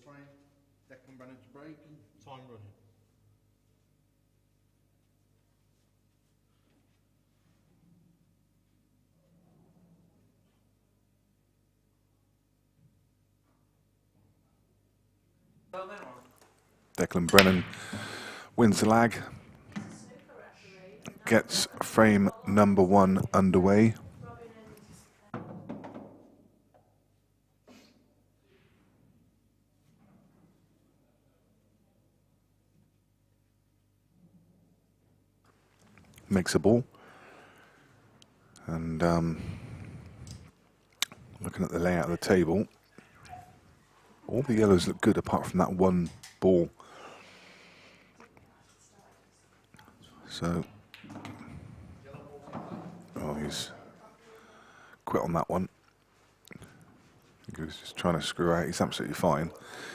frame, Declan Brennan's break, time running. Declan Brennan wins the lag, gets frame number 1 underway. Makes a ball, and looking at the layout of the table, all the yellows look good apart from that one ball. So, oh, he's quit on that one. He was just trying to screw out. He's absolutely fine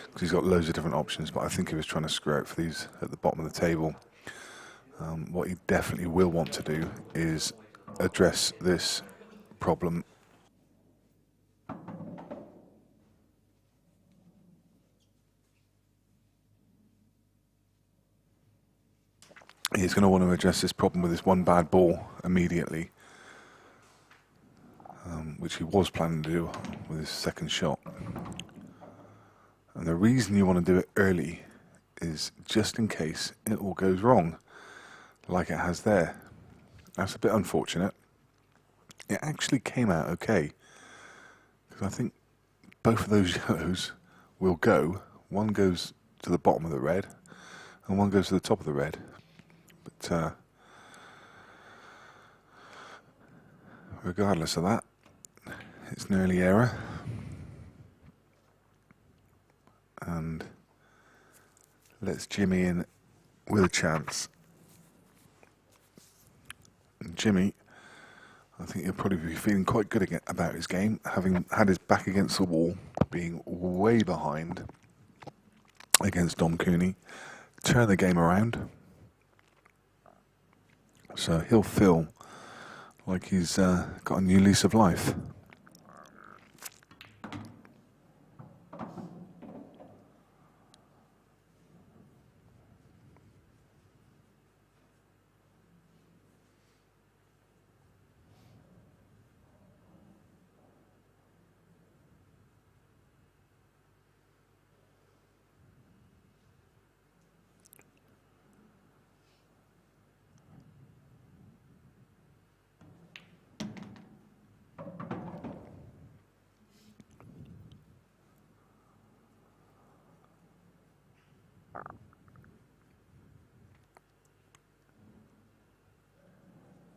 because he's got loads of different options, but I think he was trying to screw out for these at the bottom of the table. What he definitely will want to do is address this problem. He's going to want to address this problem with this one bad ball immediately, which he was planning to do with his second shot. And the reason you want to do it early is just in case it all goes wrong, like it has there. That's a bit unfortunate. It actually came out okay, because I think both of those yellows will go. One goes to the bottom of the red, and one goes to the top of the red. But regardless of that, it's an early error, and lets Jimmy in with a chance. And Jimmy, I think he'll probably be feeling quite good about his game, having had his back against the wall, being way behind against Dom Cooney, turn the game around. So he'll feel like he's got a new lease of life.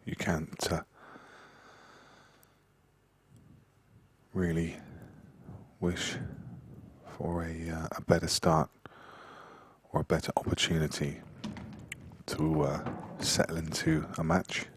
You can't really wish for a better start or a better opportunity to settle into a match.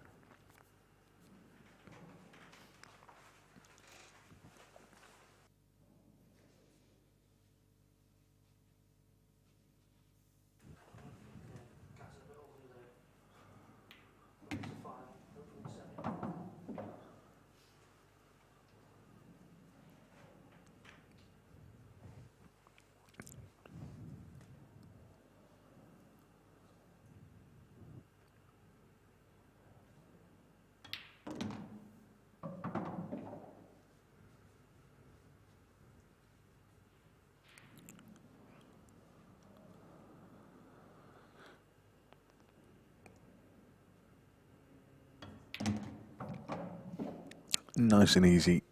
Nice and easy,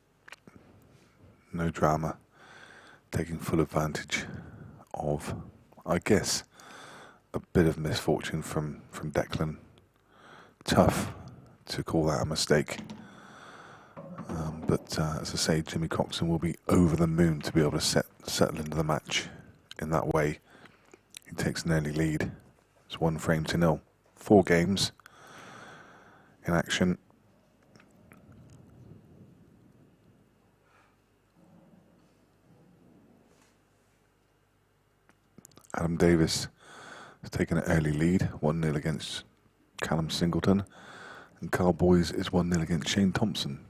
no drama, taking full advantage of, I guess, a bit of misfortune from Declan. Tough to call that a mistake, but as I say, Jimmy Croxton will be over the moon to be able to settle into the match in that way. He takes an early lead. It's 1-0. 4 games in action. Adam Davis has taken an early lead, 1-0 against Callum Singleton, and Carl Boys is 1-0 against Shane Thompson.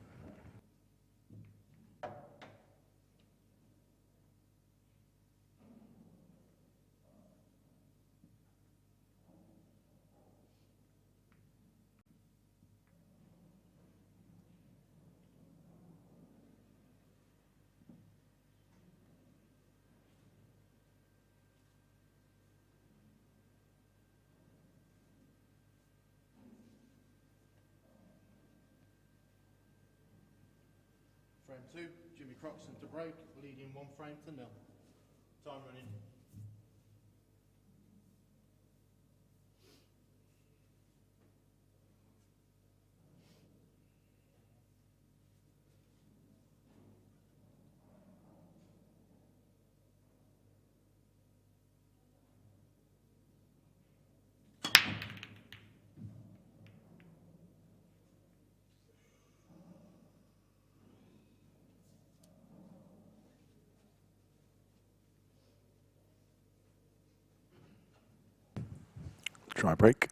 Frame 2, Jimmy Croxton to break, leading 1 frame to 0. Time running. Try break.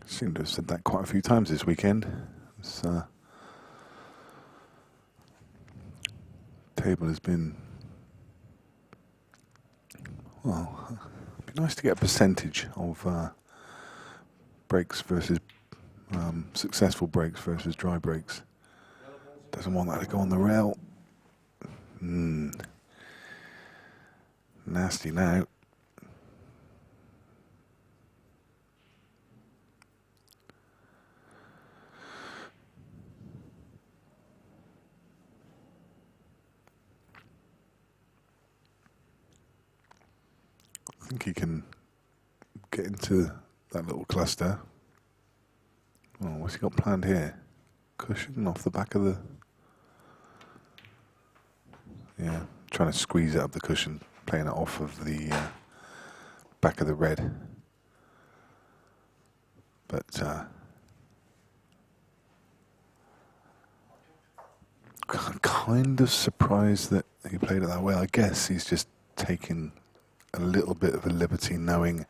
Seem to have said that quite a few times this weekend. This table has been, well, it'd be nice to get a percentage of breaks versus successful breaks versus dry breaks. Doesn't want that to go on the rail. Nasty now. I think he can get into that little cluster. Oh, what's he got planned here? Cushion off the back of the... Yeah, trying to squeeze out of the cushion, playing it off of the back of the red. But kind of surprised that he played it that way. I guess he's just taking a little bit of a liberty, knowing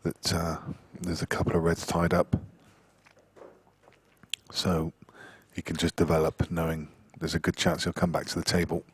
that there's a couple of reds tied up. So he can just develop, knowing there's a good chance he'll come back to the table.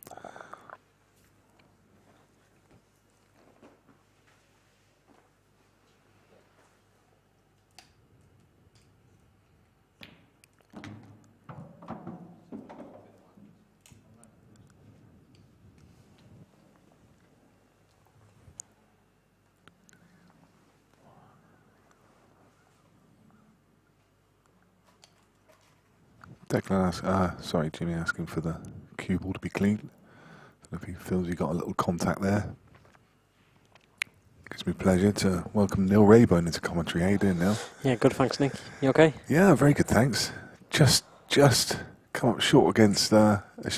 Declan sorry, Jimmy asking for the cue ball to be clean. Don't know if he feels he got a little contact there. Gives me pleasure to welcome Neil Raybone into commentary. How you doing, Neil? Yeah, good, thanks, Nick. You okay? Yeah, very good, thanks. Just come up short against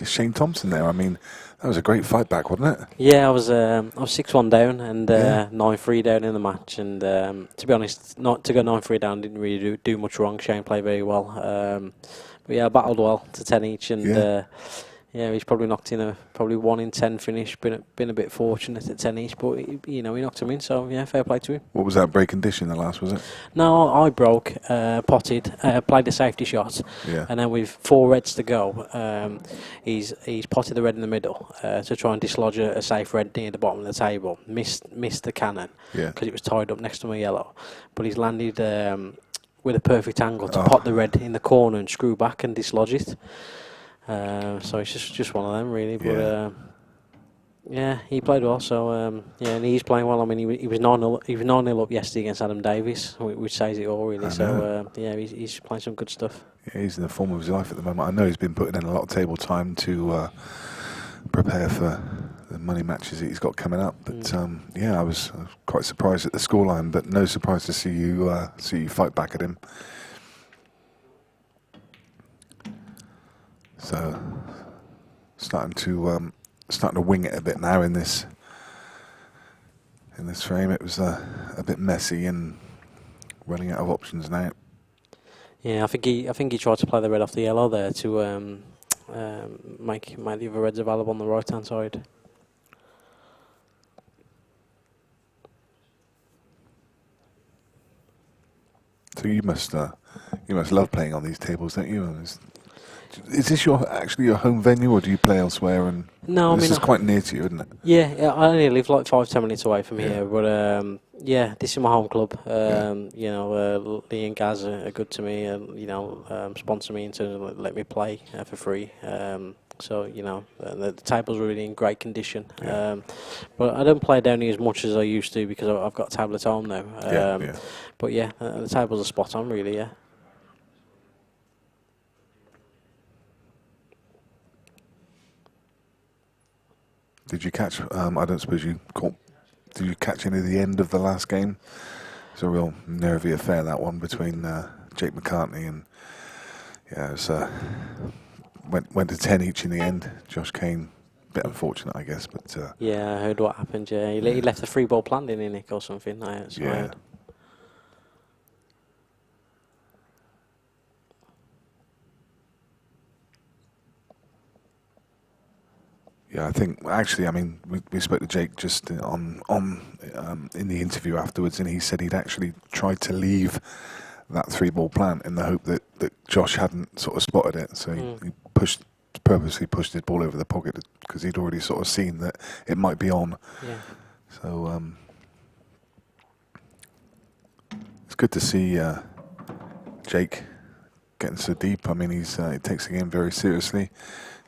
Shane Thompson there. I mean, that was a great fight back, wasn't it? Yeah, I was 6-1 down and 9-3 down in the match. And to be honest, not to go 9-3 down didn't really do much wrong. Shane played very well. But yeah, I battled well to 10 each, and he's probably knocked in a 1 in 10 finish. Been a bit fortunate at 10 each, but he knocked him in. So yeah, fair play to him. What was that break condition? The last, was it? No, I broke, potted, played a safety shot, and then with 4 reds to go, he's potted the red in the middle to try and dislodge a safe red near the bottom of the table. Missed the cannon because it was tied up next to my yellow, but he's landed with a perfect angle to pot the red in the corner and screw back and dislodge it. So it's just one of them, really. But he played well. So and he's playing well. I mean, he was 9-0 up yesterday against Adam Davies, which says it all, really. So he's playing some good stuff. Yeah, he's in the form of his life at the moment. I know he's been putting in a lot of table time to prepare for the money matches that he's got coming up. But I was quite surprised at the scoreline, but no surprise to see you fight back at him. So starting to wing it a bit now in this frame. It was a bit messy and running out of options now. Yeah, I think he tried to play the red off the yellow there to make the other reds available on the right hand side. So you must love playing on these tables, don't you? Is this actually your home venue, or do you play elsewhere? And no, this is quite near to you, isn't it? Yeah, I only live like 5-10 minutes away from here, but this is my home club. Lee and Gaz are good to me, and sponsor me in terms of let me play for free So, the table's really in great condition. Yeah. But I don't play down here as much as I used to because I've got a table at home now. Yeah. But yeah, the tables are spot on, really, yeah. Did you catch, I don't suppose you caught, did you catch any of the end of the last game? It's a real nervy affair, that one, between Jake McCartney and, it was, went to 10 each in the end. Josh Kane, bit unfortunate, I guess, but... yeah, I heard what happened, yeah. He left the free ball planned, didn't he, Nick, or something? I heard. Yeah, I think actually, I mean, we spoke to Jake just on in the interview afterwards, and he said he'd actually tried to leave that 3-ball plant in the hope that Josh hadn't sort of spotted it. So he purposely pushed his ball over the pocket because he'd already sort of seen that it might be on. Yeah. So it's good to see Jake getting so deep. I mean, he takes the game very seriously.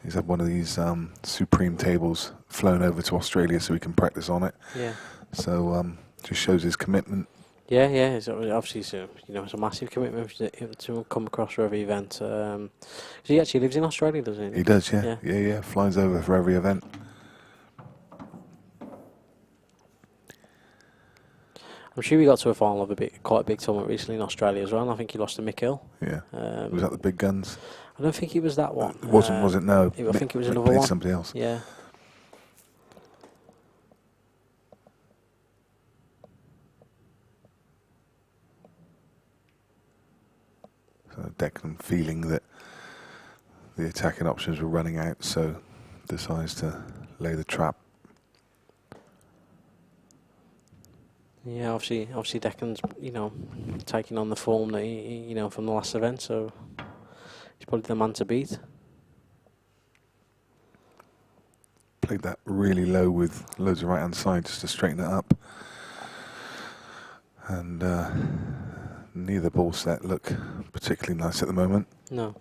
He's had one of these Supreme tables flown over to Australia so he can practice on it. Yeah. So just shows his commitment. Yeah. It's obviously it's a massive commitment to come across for every event. 'Cause he actually lives in Australia, doesn't he? He does, yeah. Yeah. Flies over for every event. I'm sure he got to a final of quite a big tournament recently in Australia as well. And I think he lost to Mick Hill. Yeah. Was that the big guns? I don't think it was that one. It wasn't, was it? No. I think it was Mick another played one. somebody else. Yeah. So Declan feeling that the attacking options were running out, so decides to lay the trap. Yeah, obviously Declan's, taking on the form that he from the last event, so he's probably the man to beat. Played that really low with loads of right hand side just to straighten it up. And neither ball set look particularly nice at the moment. No.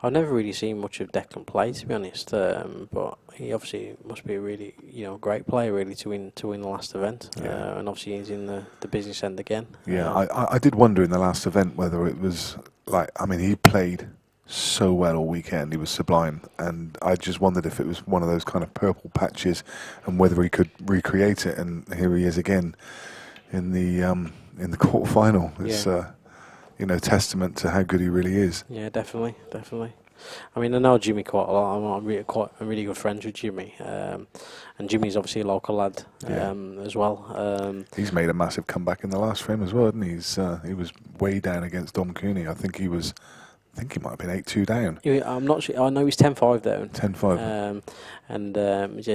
I've never really seen much of Declan play, to be honest. But he obviously must be a really, great player, really, to win the last event. Yeah. And obviously he's in the business end again. Yeah, I did wonder in the last event whether it was he played so well all weekend. He was sublime, and I just wondered if it was one of those kind of purple patches, and whether he could recreate it. And here he is again in the quarter final. It's testament to how good he really is. Yeah, definitely. I mean, I know Jimmy quite a lot. I'm really good friends with Jimmy, and Jimmy's obviously a local lad as well. He's made a massive comeback in the last frame as well, hasn't he? He was way down against Dom Cooney. I think he might have been 8-2 down. I'm not sure. I know he's 10-5 down. 10-5.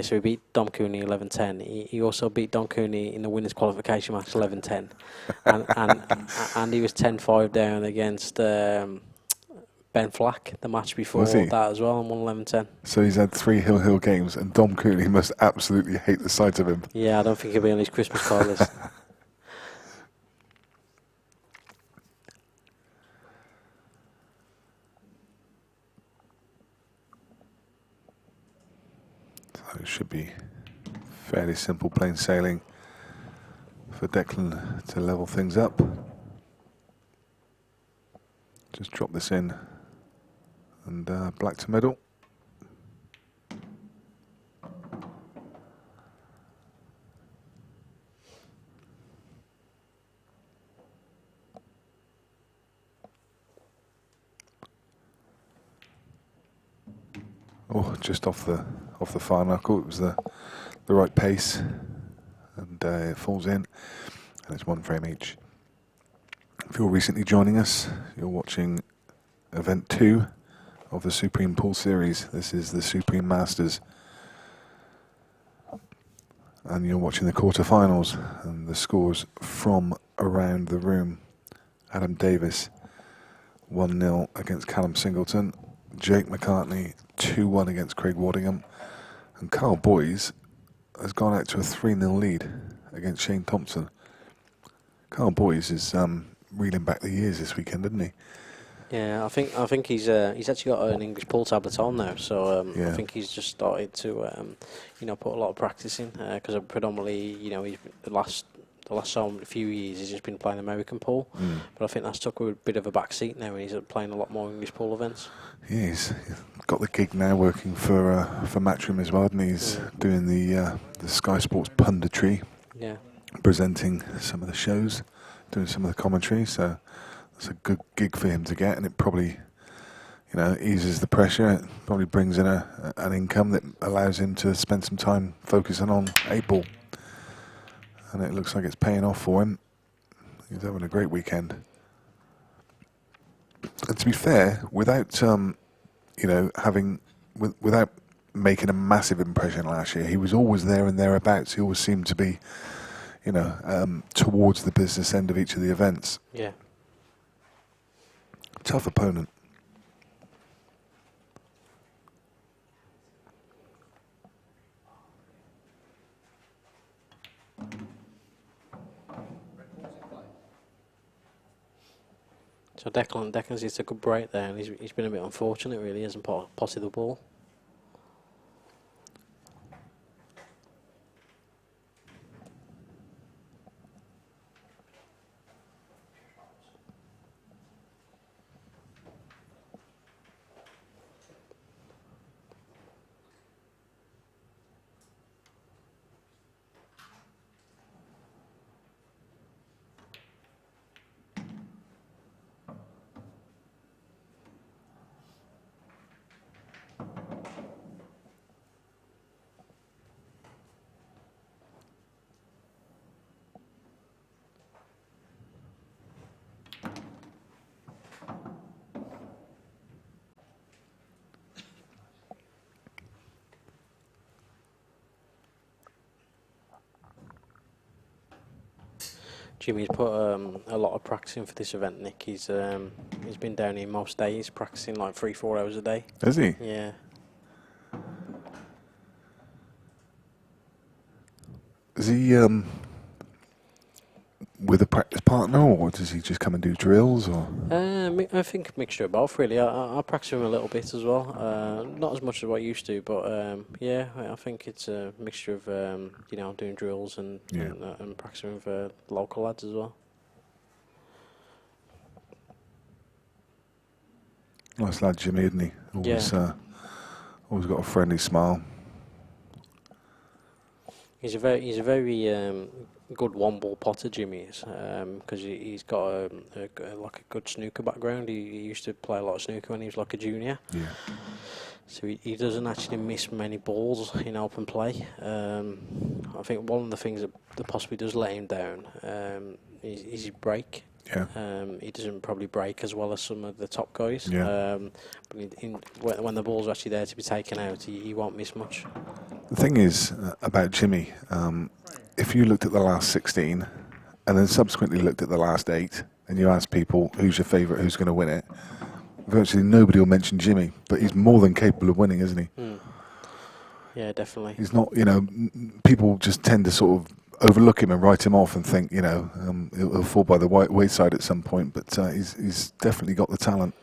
So he beat Dom Cooney 11-10. He also beat Dom Cooney in the winners' qualification match 11-10, and he was 10-5 down against Ben Flack the match before that as well, and won 11-10. So he's had 3 Hill games, and Dom Cooney must absolutely hate the sight of him. Yeah, I don't think he'll be on his Christmas card list. So it should be fairly simple, plain sailing for Declan to level things up. Just drop this in, and black to middle. Oh, just off the far knuckle. It was the right pace, and it falls in, and it's 1 frame each. If you're recently joining us, you're watching event 2 of the Supreme Pool Series. This is the Supreme Masters, and you're watching the quarterfinals and the scores from around the room. Adam Davis 1-0 against Callum Singleton. Jake McCartney 2-1 against Craig Waddingham, and Carl Boys has gone out to a 3-0 lead against Shane Thompson. Carl Boys is reeling back the years this weekend, didn't he? Yeah, I think he's actually got an English pool tablet on now, so Yeah. I think he's just started to put a lot of practice in because predominantly he's the last few years he's just been playing American pool, but I think that's took a bit of a back seat now and he's playing a lot more English pool events. Yeah, he's got the gig now working for Matchroom as well, and he's doing the Sky Sports punditry, presenting some of the shows, doing some of the commentary. So it's a good gig for him to get, and it probably eases the pressure. It probably brings in an income that allows him to spend some time focusing on 8-ball, and it looks like it's paying off for him. He's having a great weekend. And to be fair, without without making a massive impression last year, he was always there and thereabouts. He always seemed to be, towards the business end of each of the events. Yeah. Tough opponent. So Declan's hit a good break there, and he's been a bit unfortunate, really, hasn't potted the ball. Jimmy's put a lot of practice in for this event, Nick. He's been down here most days, practicing like 3-4 hours a day. Has he? Yeah. Is he with a practice partner, or does he just come and do drills? Or I think a mixture of both, really. I practice with him a little bit as well. Not as much as what I used to, but I think it's a mixture of doing drills and practicing with local lads as well. Nice lad, Jimmy, isn't he? Always got a friendly smile. He's a very good one-ball potter, Jimmy is, because he's got a good snooker background. He used to play a lot of snooker when he was like a junior. Yeah. So he doesn't actually miss many balls in open play. I think one of the things that possibly does let him down is his break. Yeah. He doesn't probably break as well as some of the top guys. Yeah. But when the ball's actually there to be taken out, he won't miss much. The thing is about Jimmy, if you looked at the last 16 and then subsequently looked at the last 8 and you asked people who's your favourite, who's going to win it, virtually nobody will mention Jimmy, but he's more than capable of winning, isn't he? Yeah, definitely. He's not, people just tend to sort of overlook him and write him off and think, he'll fall by the wayside at some point, but he's definitely got the talent.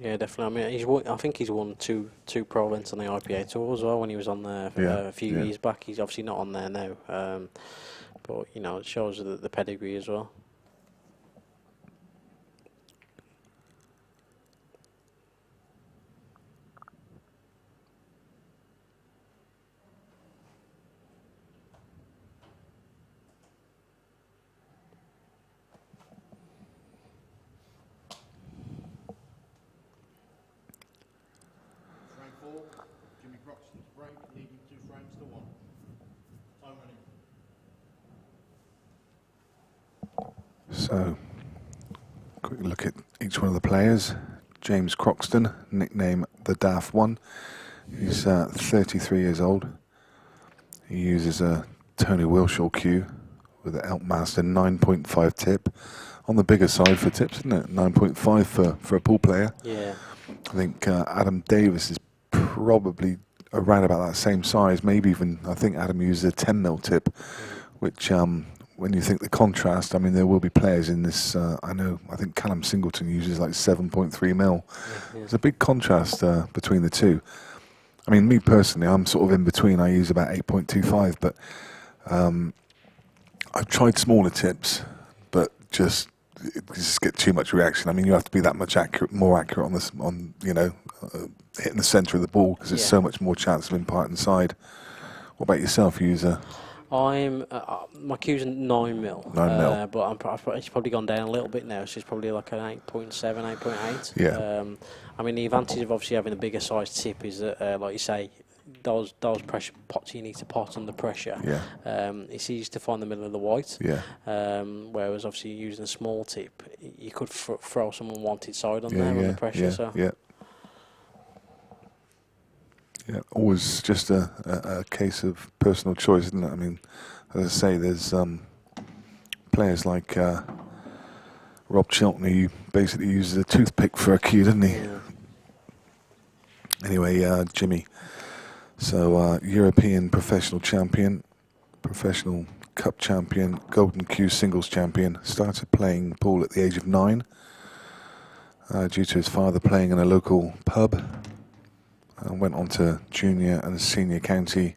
Yeah, definitely. I mean, I think he's won two pro events on the IPA tour as well when he was on there a few years back. He's obviously not on there now, but it shows the pedigree as well. Jimmy Croxton to break, leading 2 frames to 1. Time running. So, quick look at each one of the players. James Croxton, nickname the Daft One. He's 33 years old. He uses a Tony Wilshaw cue with an Elkmaster 9.5 tip. On the bigger side for tips, isn't it? 9.5 for a pool player. Yeah. I think Adam Davis is probably around about that same size. Maybe even, I think Adam uses a 10mm tip, which when you think the contrast, I mean, there will be players in this. I think Callum Singleton uses like 7.3 mil. Yeah. There's a big contrast between the two. I mean, me personally, I'm sort of in between. I use about 8.25, but I've tried smaller tips, but just get too much reaction. I mean, you have to be that much more accurate on this, hitting the centre of the ball because there's so much more chance of impact inside. What about yourself, user? I'm my Q's 9 mil. 9 mil. But it's probably gone down a little bit now, so it's probably like an 8.7, 8.8. Yeah. I mean, the advantage of obviously having a bigger size tip is that, like you say, those pressure pots you need to pot under pressure. Yeah. It's easy to find the middle of the white. Yeah. Whereas obviously using a small tip, you could throw someone wanted side on there under pressure. Yeah. So. Yeah. Yeah, always just a case of personal choice, isn't it? I mean, as I say, there's players like Rob Chilton who basically uses a toothpick for a cue, doesn't he? Yeah. Anyway, Jimmy. So, European professional champion, professional cup champion, Golden Q singles champion. Started playing pool at the age of 9 due to his father playing in a local pub. And went on to junior and senior county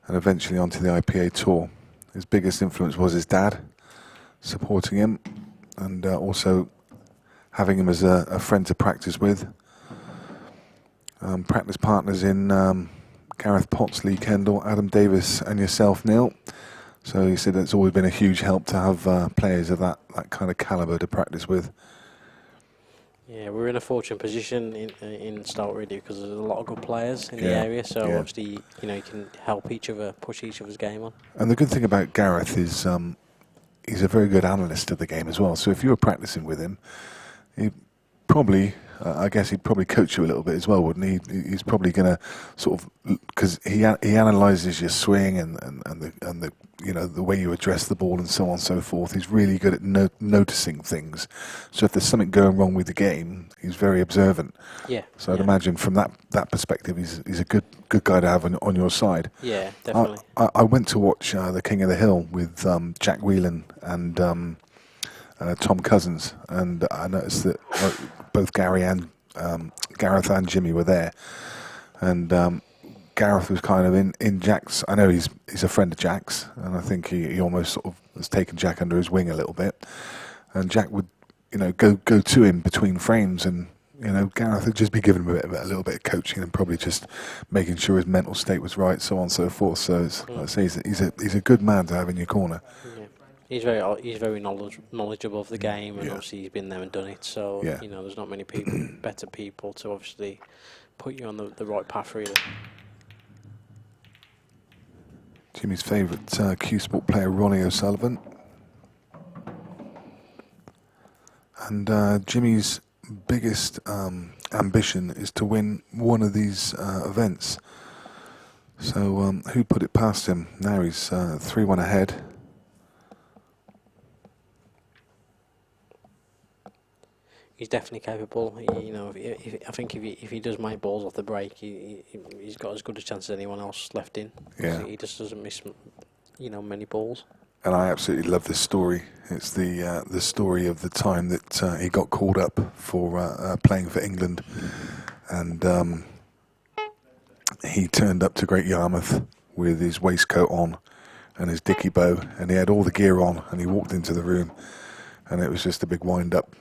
and eventually onto the IPA tour. His biggest influence was his dad supporting him and also having him as a friend to practice with. Practice partners in Gareth Potts, Lee Kendall, Adam Davis and yourself, Neil. So he said it's always been a huge help to have players of that kind of calibre to practice with. Yeah, we're in a fortunate position in Stoke really because there's a lot of good players in the area. So obviously, you can help each other, push each other's game on. And the good thing about Gareth is he's a very good analyst of the game as well. So if you were practicing with him, he probably, I guess he'd probably coach you a little bit as well, wouldn't he? He's probably going to sort of, because he analyses your swing and the the way you address the ball and so on and so forth. He's really good at noticing things. So if there's something going wrong with the game, he's very observant. Yeah. So I'd imagine from that perspective, he's a good guy to have on your side. Yeah, definitely. I went to watch The King of the Hill with Jack Whelan and Tom Cousins, and I noticed that both Gareth and Jimmy were there, and Gareth was kind of in Jack's. I know he's a friend of Jack's, and I think he almost sort of has taken Jack under his wing a little bit. And Jack would, go to him between frames, and Gareth would just be giving him a little bit of coaching and probably just making sure his mental state was right, so on and so forth. So like I say, he's a good man to have in your corner. Yeah. He's very knowledgeable of the game, and obviously he's been there and done it. So there's not many better people to obviously put you on the right path really. Jimmy's favourite Q Sport player, Ronnie O'Sullivan. And Jimmy's biggest ambition is to win one of these events. So who put it past him? Now he's 3-1 ahead. He's definitely capable. I think if he does make balls off the break, he's got as good a chance as anyone else left in. Yeah. He just doesn't miss, many balls. And I absolutely love this story. It's the story of the time that he got called up for playing for England, and he turned up to Great Yarmouth with his waistcoat on and his dicky bow, and he had all the gear on, and he walked into the room, and it was just a big wind-up.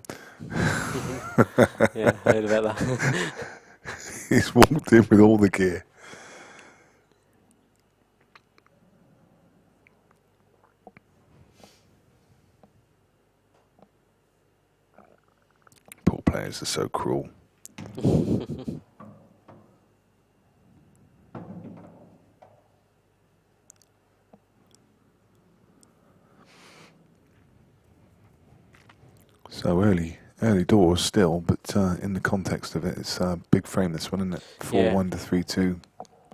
Yeah, I heard about that. He's walked in with all the gear. Poor players are so cruel. So early doors still, but in the context of it, it's a big frame, this one, isn't it? 4-1 to 3-2,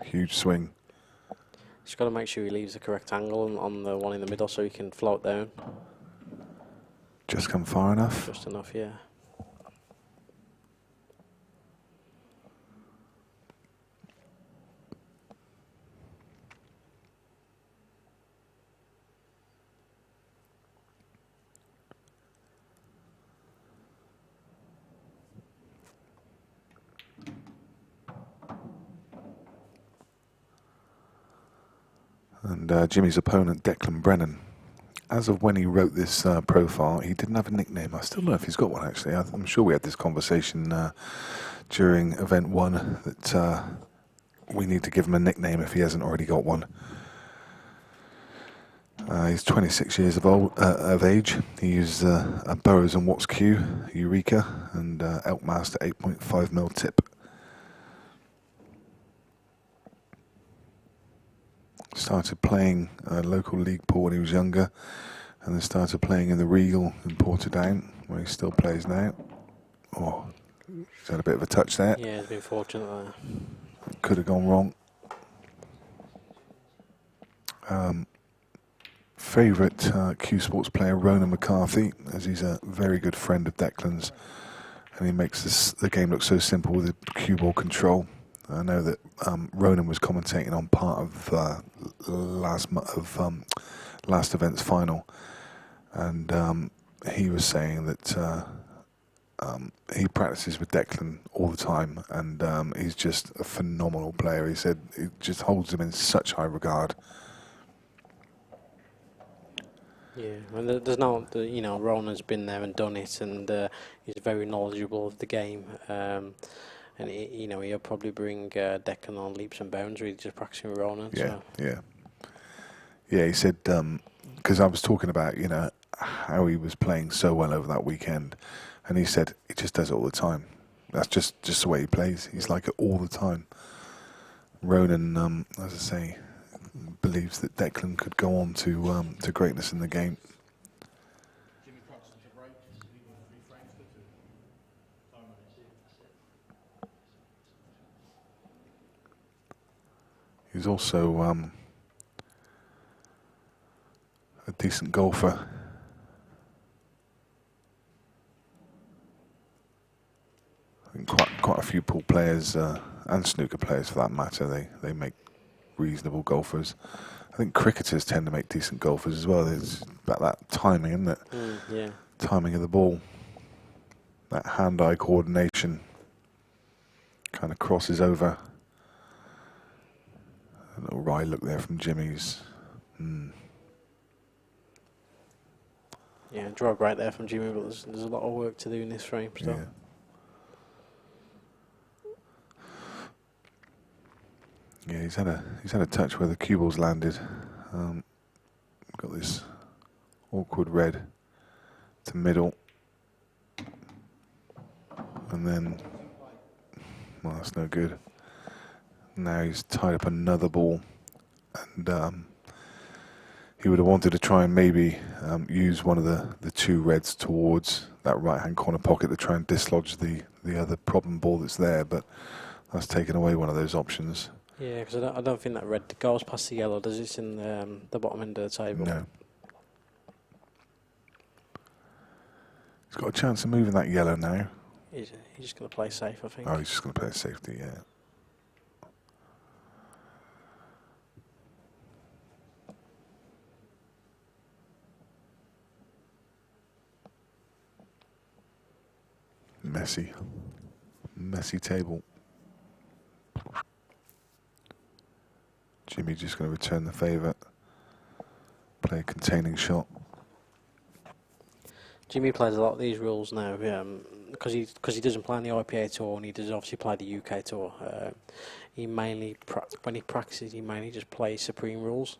huge swing. Just got to make sure he leaves the correct angle on the one in the middle so he can float down. Just come far enough? Just enough, yeah. And Jimmy's opponent, Declan Brennan, as of when he wrote this profile, he didn't have a nickname. I still don't know if he's got one, actually. I'm sure we had this conversation during event 1 that we need to give him a nickname if he hasn't already got one. He's 26 years of age. He uses a Burroughs and Watts Q, Eureka, and Elkmaster 8.5mm tip. Started playing local league pool when he was younger, and then started playing in the Regal in Portadown, where he still plays now. Oh, he's had a bit of a touch there. Yeah, he's been fortunate there. Could have gone wrong. Favourite Q Sports player, Ronan McCarthy, as he's a very good friend of Declan's, and he makes the game look so simple with the cue ball control. I know that Ronan was commentating on part of last event's final, and he was saying that he practices with Declan all the time, and he's just a phenomenal player. He said he just holds him in such high regard. Yeah, and there's no, Ronan's been there and done it, and he's very knowledgeable of the game. And he'll probably bring Declan on leaps and bounds, really, just practicing with Ronan. Yeah, so. yeah. He said because I was talking about how he was playing so well over that weekend, and he said he just does it all the time. That's just the way he plays. He's like it all the time. Ronan, as I say, believes that Declan could go on to greatness in the game. Jimmy Croxton to break, leading 3 frames to 2. Time limit. He's also a decent golfer. I think quite a few pool players and snooker players, for that matter, they make reasonable golfers. I think cricketers tend to make decent golfers as well. It's about that timing, isn't it? Yeah. Timing of the ball. That hand-eye coordination kind of crosses over. A little wry look there from Jimmy's. Yeah, draw right there from Jimmy, but there's a lot of work to do in this frame still. Yeah. Yeah, he's had a touch where the cue ball's landed. Got this awkward red to middle, and then, well, that's no good. Now he's tied up another ball, and he would have wanted to try and maybe use one of the 2 reds towards that right-hand corner pocket to try and dislodge the other problem ball that's there, but that's taken away one of those options. Yeah, because I don't think that red goes past the yellow, does it? It's in the bottom end of the table. No. He's got a chance of moving that yellow now. He's just going to play safe, I think. Oh, he's just going to play a safety, yeah. Messy table. Jimmy just going to return the favour. Play a containing shot. Jimmy plays a lot of these rules now because he doesn't play on the IPA tour, and he does obviously play the UK tour. He mainly when he practices, he mainly just plays Supreme rules.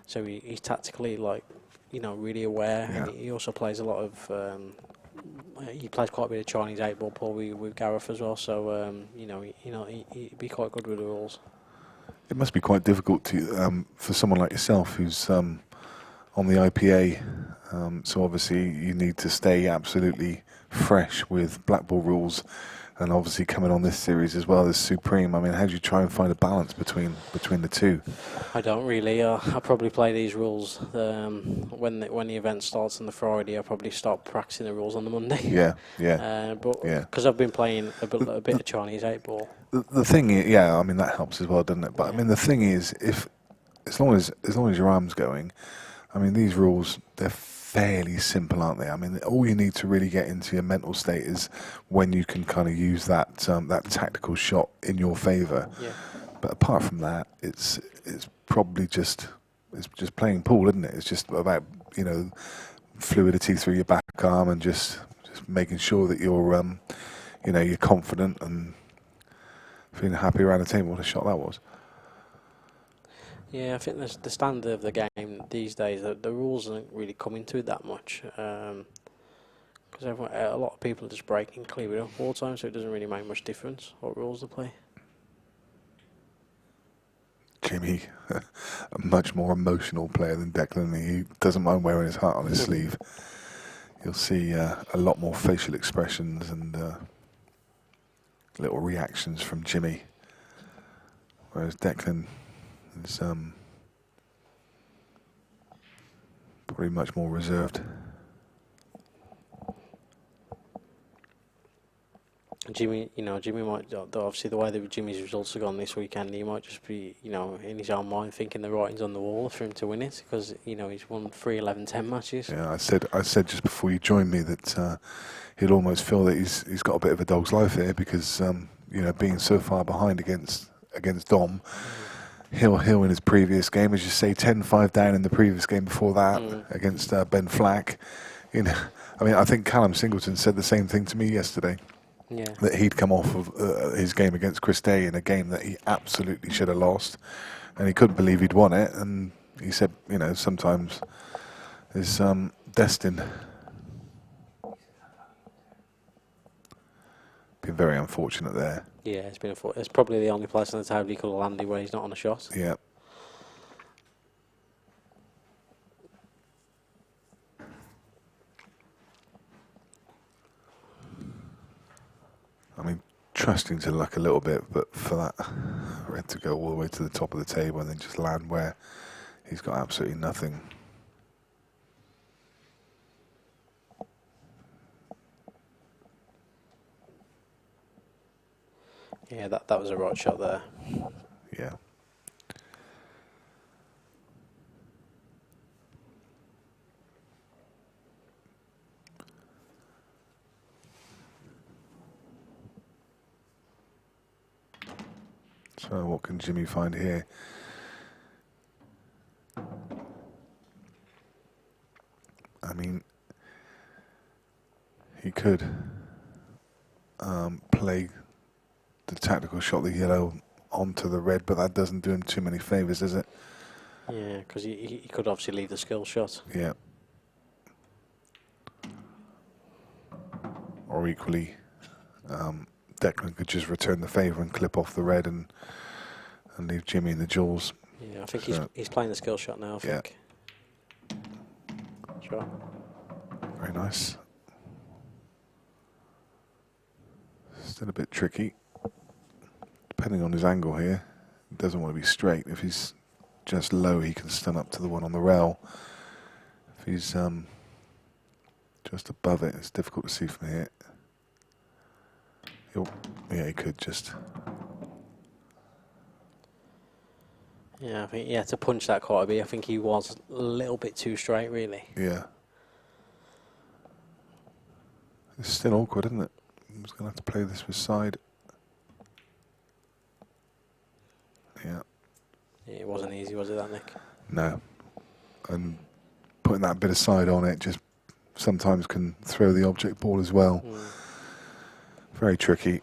So he's tactically really aware. Yeah. And he also plays a lot of. He plays quite a bit of Chinese 8-ball pool with Gareth as well. So he'd be quite good with the rules. It must be quite difficult to for someone like yourself who's on the IPA. So obviously you need to stay absolutely fresh with black ball rules, and obviously coming on this series as well as Supreme. I mean, how do you try and find a balance between the 2? I don't really. I probably play these rules when the event starts on the Friday. I probably start practicing the rules on the Monday. Yeah. But because I've been playing a bit of Chinese 8-ball. The thing is, I mean, that helps as well, doesn't it? But I mean, the thing is, as long as your arm's going, I mean, these rules, they're fairly simple, aren't they? I mean, all you need to really get into your mental state is when you can kind of use that tactical shot in your favour. Yeah. But apart from that, it's probably just it's just playing pool, isn't it? It's just about, you know, fluidity through your back arm and just making sure that you're, you know, you're confident and feeling happy around the table. What a shot that was. Yeah, I think the standard of the game these days, the rules aren't really coming to it that much. Because a lot of people are just breaking clear up all the time, so it doesn't really make much difference what rules they play. Jimmy, a much more emotional player than Declan. He doesn't mind wearing his heart on his sleeve. You'll see a lot more facial expressions and little reactions from Jimmy, whereas Declan is probably much more reserved. Jimmy, you know, Jimmy might, obviously the way that Jimmy's results have gone this weekend, he might just be, you know, in his own mind thinking the writing's on the wall for him to win it, because, you know, he's won 3 11-10 matches. Yeah, I said just before you joined me that he'll almost feel that he's got a bit of a dog's life here because you know, being so far behind against Dom. Hill in his previous game, as you say, 10-5 down in the previous game before that against Ben Flack. You know, I mean, I think Callum Singleton said the same thing to me yesterday. Yeah. That he'd come off of his game against Chris Day in a game that he absolutely should have lost, and he couldn't believe he'd won it. And he said, you know, sometimes it's destined. Been very unfortunate there. Yeah, it's probably the only place on the table he could have landed where he's not on a shot. Yeah. I mean, trusting to luck a little bit, but for that red to go all the way to the top of the table and then just land where he's got absolutely nothing. Yeah, that was a right shot there. Yeah. So what can Jimmy find here? I mean, he could play the tactical shot, the yellow, onto the red, but that doesn't do him too many favours, does it? Yeah, because he could obviously leave the skill shot. Yeah. Or equally, Declan could just return the favour and clip off the red and leave Jimmy in the jewels. Yeah, I think he's playing the skill shot now, I think. Sure. Very nice. Still a bit tricky. Depending on his angle here, he doesn't want to be straight. If he's just low, he can stun up to the one on the rail. If he's just above it, it's difficult to see from here. Yeah, he could just. Yeah, I think to punch that quite a bit. I think he was a little bit too straight, really. Yeah. It's still awkward, isn't it? I'm just going to have to play this with side. Yeah. It wasn't easy, was it, that, Nick? No. And putting that bit of side on it just sometimes can throw the object ball as well. Very tricky.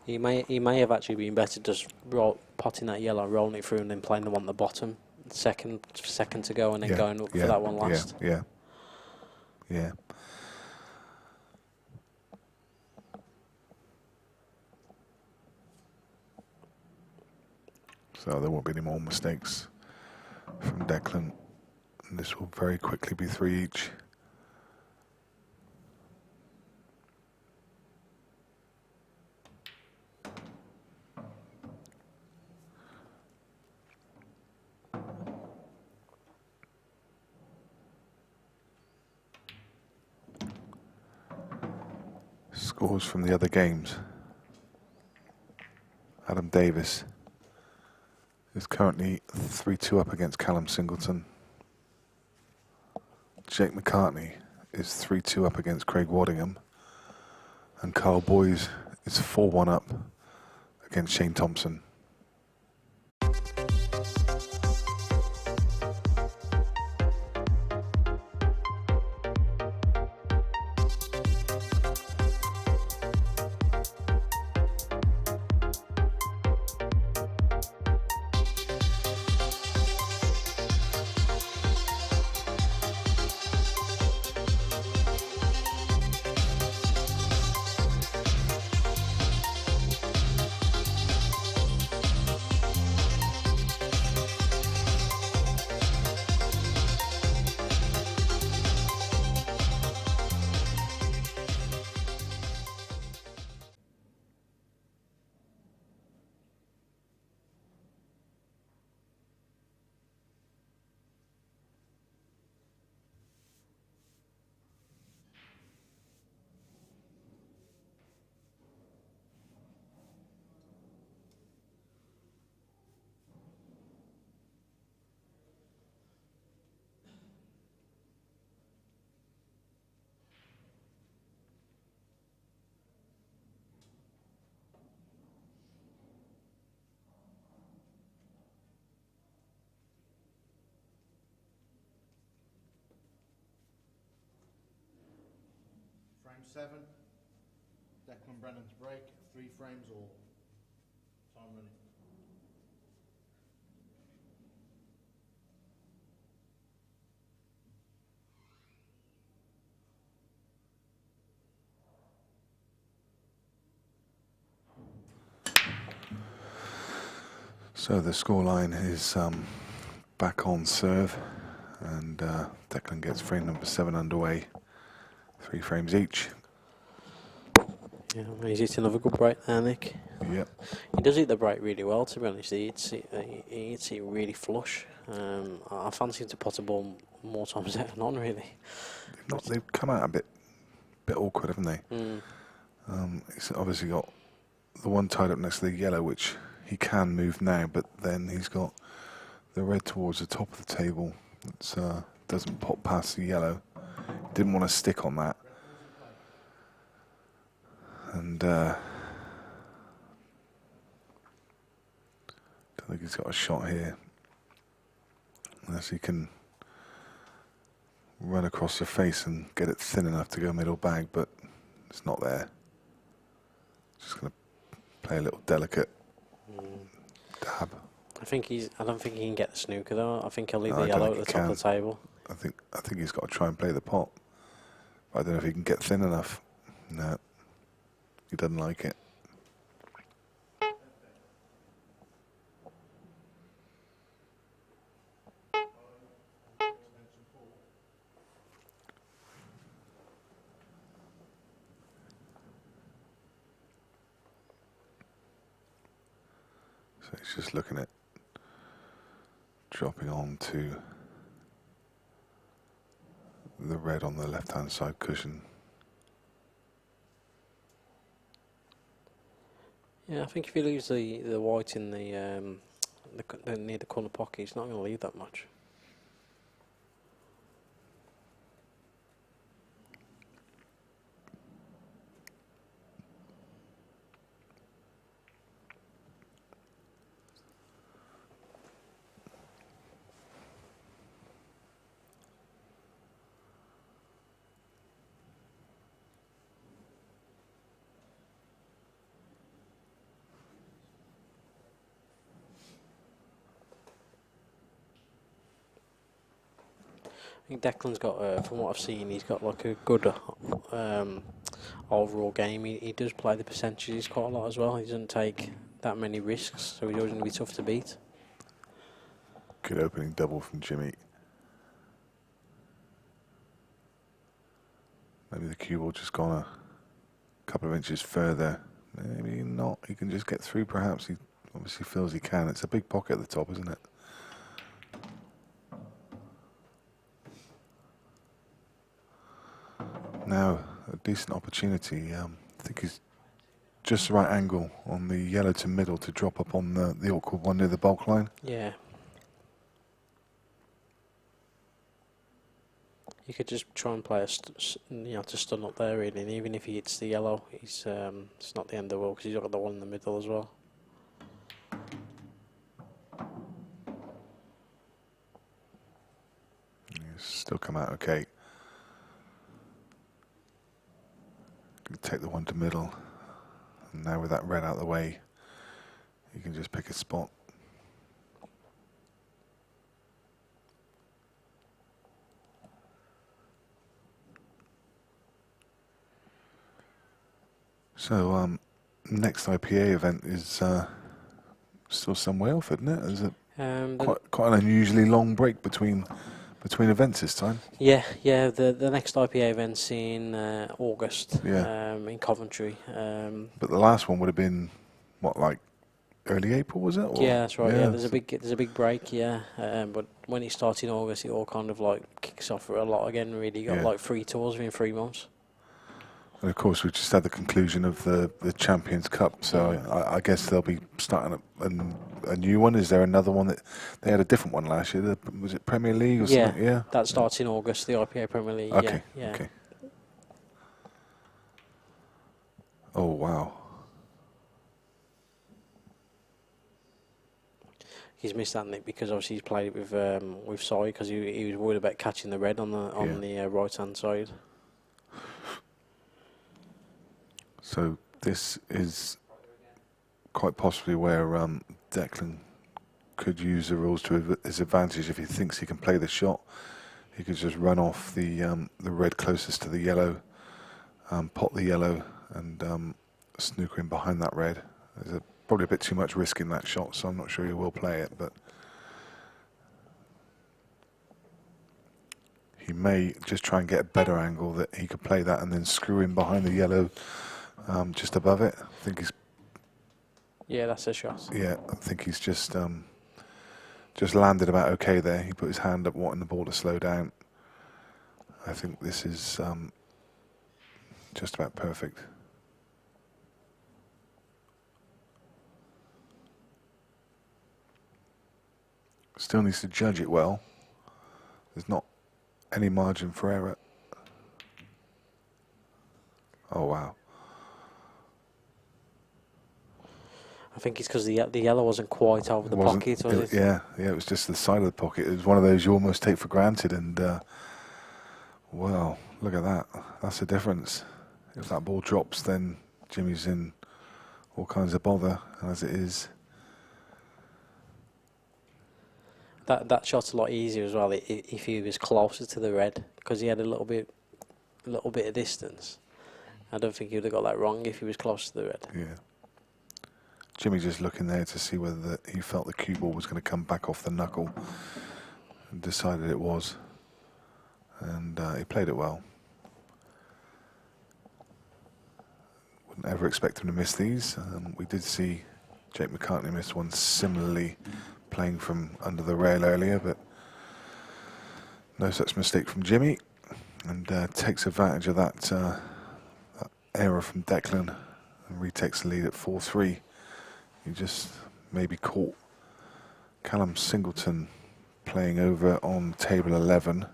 He may have actually been better just potting that yellow, rolling it through, and then playing the one at the bottom, second to go, and then going up for that one last. Yeah. So there won't be any more mistakes from Declan. And this will very quickly be 3 each. Scores from the other games. Adam Davis is currently 3-2 up against Callum Singleton. Jake McCartney is 3-2 up against Craig Waddingham. And Carl Boys is 4-1 up against Shane Thompson. 7. Declan Brennan to break. 3 frames all. Time running. So the scoreline is back on serve, and Declan gets frame number 7 underway. 3 frames each. Yeah, he's hit another good break there, Nick. Yep. He does hit the break really well, to be honest. He hits it really flush. I fancy him to pot a ball more times than not, really. They've come out a bit awkward, haven't they? He's obviously got the one tied up next to the yellow, which he can move now, but then he's got the red towards the top of the table. It doesn't pop past the yellow. Didn't want to stick on that. And I think he's got a shot here. Unless he can run across the face and get it thin enough to go middle bag, but it's not there. Just going to play a little delicate dab. I don't think he can get the snooker though. I think he'll leave the yellow at the top of the table. I think he's got to try and play the pot. But I don't know if he can get thin enough. No, he doesn't like it. So he's just looking at dropping on to the red on the left-hand side cushion. Yeah, I think if he leaves the white in the near the corner pocket, he's not going to leave that much. I think Declan's got, from what I've seen, he's got like a good overall game. He does play the percentages quite a lot as well. He doesn't take that many risks, so he's always going to be tough to beat. Good opening double from Jimmy. Maybe the cue ball just gone a couple of inches further. Maybe not. He can just get through perhaps. He obviously feels he can. It's a big pocket at the top, isn't it? Now, a decent opportunity. I think he's just the right angle on the yellow to middle to drop up on the awkward one near the bulk line. Yeah. You could just try and play to stun up there really, and even if he hits the yellow, it's not the end of the world because he's got the one in the middle as well. He's still come out okay. Take the one to middle, and now with that red out of the way, you can just pick a spot. So, next IPA event is still some way off, isn't it? Is it quite an unusually long break between events this time? Yeah. The next IPA event's in August. Yeah. In Coventry. But the last one would have been what, like early April, was it? Or? Yeah, that's right. Yeah, there's a big break. Yeah, but when it starts in August, it all kind of like kicks off for a lot again. Really, you got like 3 tours within 3 months. And of course, we just had the conclusion of the Champions Cup, so I guess they'll be starting a new one. Is there another one that they had a different one last year? Was it Premier League or something? Yeah, that starts in August. The IPA Premier League. Okay. Yeah. Okay. Oh wow. He's missed that, Nick, because obviously he's played it with Sai because he was worried about catching the red on the right hand side. So this is quite possibly where Declan could use the rules to his advantage. If he thinks he can play the shot, he could just run off the red closest to the yellow, pot the yellow, and snooker in behind that red. There's probably a bit too much risk in that shot, so I'm not sure he will play it, but he may just try and get a better angle that he could play that and then screw in behind the yellow just above it. I think he's... Yeah, that's a shot. Yeah, I think he's just landed about okay there. He put his hand up wanting the ball to slow down. I think this is just about perfect. Still needs to judge it well. There's not any margin for error. Oh wow. I think it's because the yellow wasn't quite over the pocket, was it? Yeah, it was just the side of the pocket. It was one of those you almost take for granted, and well, look at that. That's the difference. If that ball drops, then Jimmy's in all kinds of bother, and as it is. That shot's a lot easier as well if he was closer to the red, because he had a little bit of distance. I don't think he would have got that wrong if he was close to the red. Yeah. Jimmy just looking there to see whether he felt the cue ball was going to come back off the knuckle, and decided it was, and he played it well. Wouldn't ever expect him to miss these. We did see Jake McCartney miss one similarly, playing from under the rail earlier, but no such mistake from Jimmy, and takes advantage of that error from Declan and retakes the lead at 4-3. He just maybe caught Callum Singleton playing over on table 11,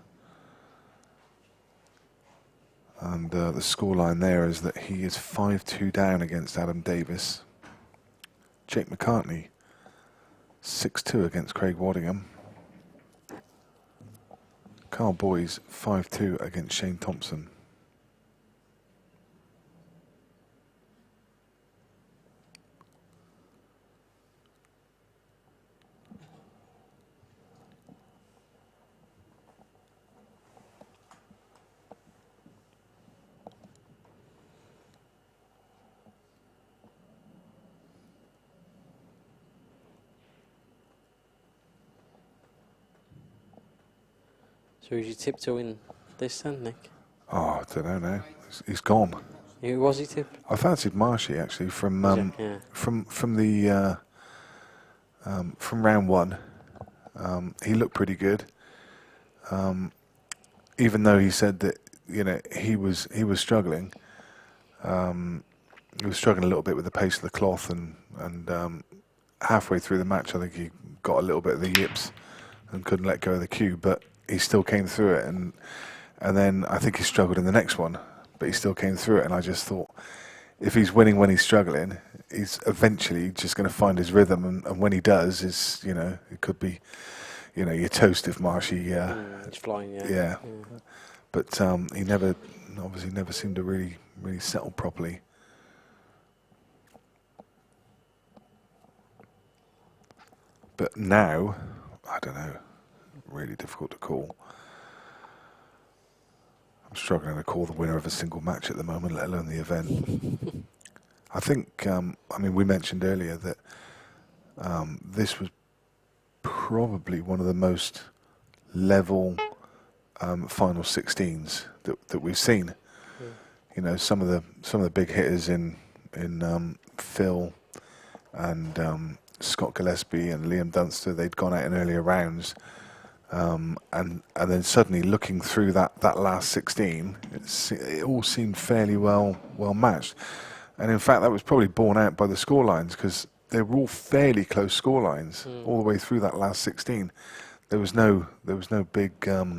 and the scoreline there is that he is 5-2 down against Adam Davis. Jake McCartney 6-2 against Craig Waddingham. Carl Boys 5-2 against Shane Thompson. So who's your tip to win this then, Nick? Oh, I don't know now. He's gone. Who was he tip? I fancied Marshy actually from Yeah. from round one. He looked pretty good. Even though he said that he was struggling. He was struggling a little bit with the pace of the cloth, and halfway through the match, I think he got a little bit of the yips and couldn't let go of the cue, but he still came through it, and then I think he struggled in the next one, but he still came through it. And I just thought, if he's winning when he's struggling, he's eventually just going to find his rhythm, and when he does, it could be, you're toast if Marshy. It's flying, yeah. Yeah. But he obviously never seemed to really settle properly. But now, I don't know. Really difficult to call. I'm struggling to call the winner of a single match at the moment, let alone the event. I think, we mentioned earlier that this was probably one of the most level final 16s that we've seen. Yeah. Some of the big hitters in Phil and Scott Gillespie and Liam Dunster, they'd gone out in earlier rounds. And then suddenly looking through that last 16, it all seemed fairly well matched. And in fact, that was probably borne out by the scorelines, because they were all fairly close scorelines all the way through that last 16. There was no big, sort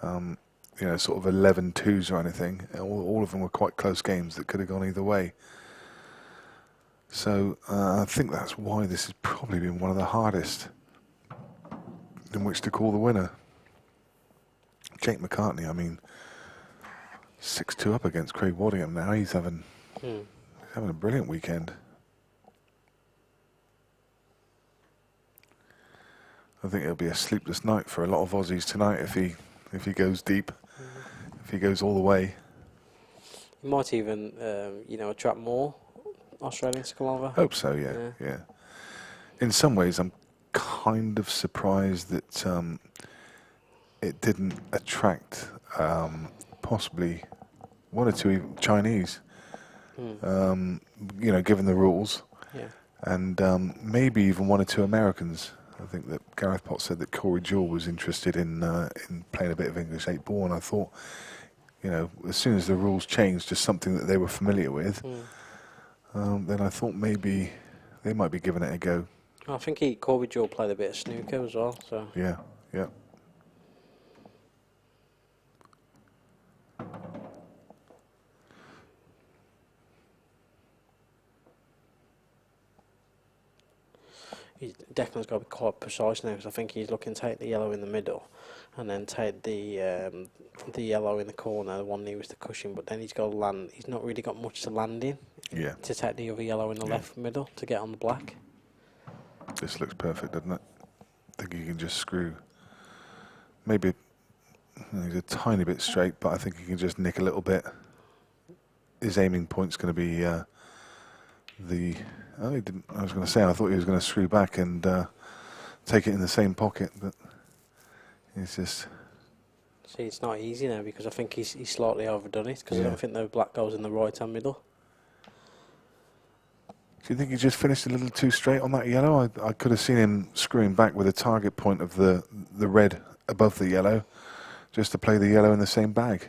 of 11-2s or anything. All of them were quite close games that could have gone either way. So I think that's why this has probably been one of the hardest in which to call the winner. Jake McCartney, 6-2 up against Craig Waddingham now. He's having He's having a brilliant weekend. I think it'll be a sleepless night for a lot of Aussies tonight if he goes deep, if he goes all the way. He might even, attract more Australians to come over. Hope so, yeah. In some ways, I'm kind of surprised that it didn't attract possibly one or two even Chinese, given the rules. Yeah. And maybe even one or two Americans. I think that Gareth Potts said that Corey Jewell was interested in playing a bit of English 8 ball, and I thought, as soon as the rules changed to something that they were familiar with, then I thought maybe they might be giving it a go. I think Corey Jewell played a bit of snooker as well. So Yeah. Declan's got to be quite precise now because I think he's looking to take the yellow in the middle and then take the yellow in the corner, the one nearest the cushion, but then he's got to land. He's not really got much to land in to take the other yellow in the left middle to get on the black. This looks perfect, doesn't it? I think he can just screw. Maybe he's a tiny bit straight, but I think he can just nick a little bit. His aiming point's going to be he didn't. I was going to say I thought he was going to screw back and take it in the same pocket, but it's just. See, it's not easy now because I think he's slightly overdone it because I don't think the black goes in the right hand middle. Do you think he just finished a little too straight on that yellow? I could have seen him screwing back with a target point of the red above the yellow, just to play the yellow in the same bag.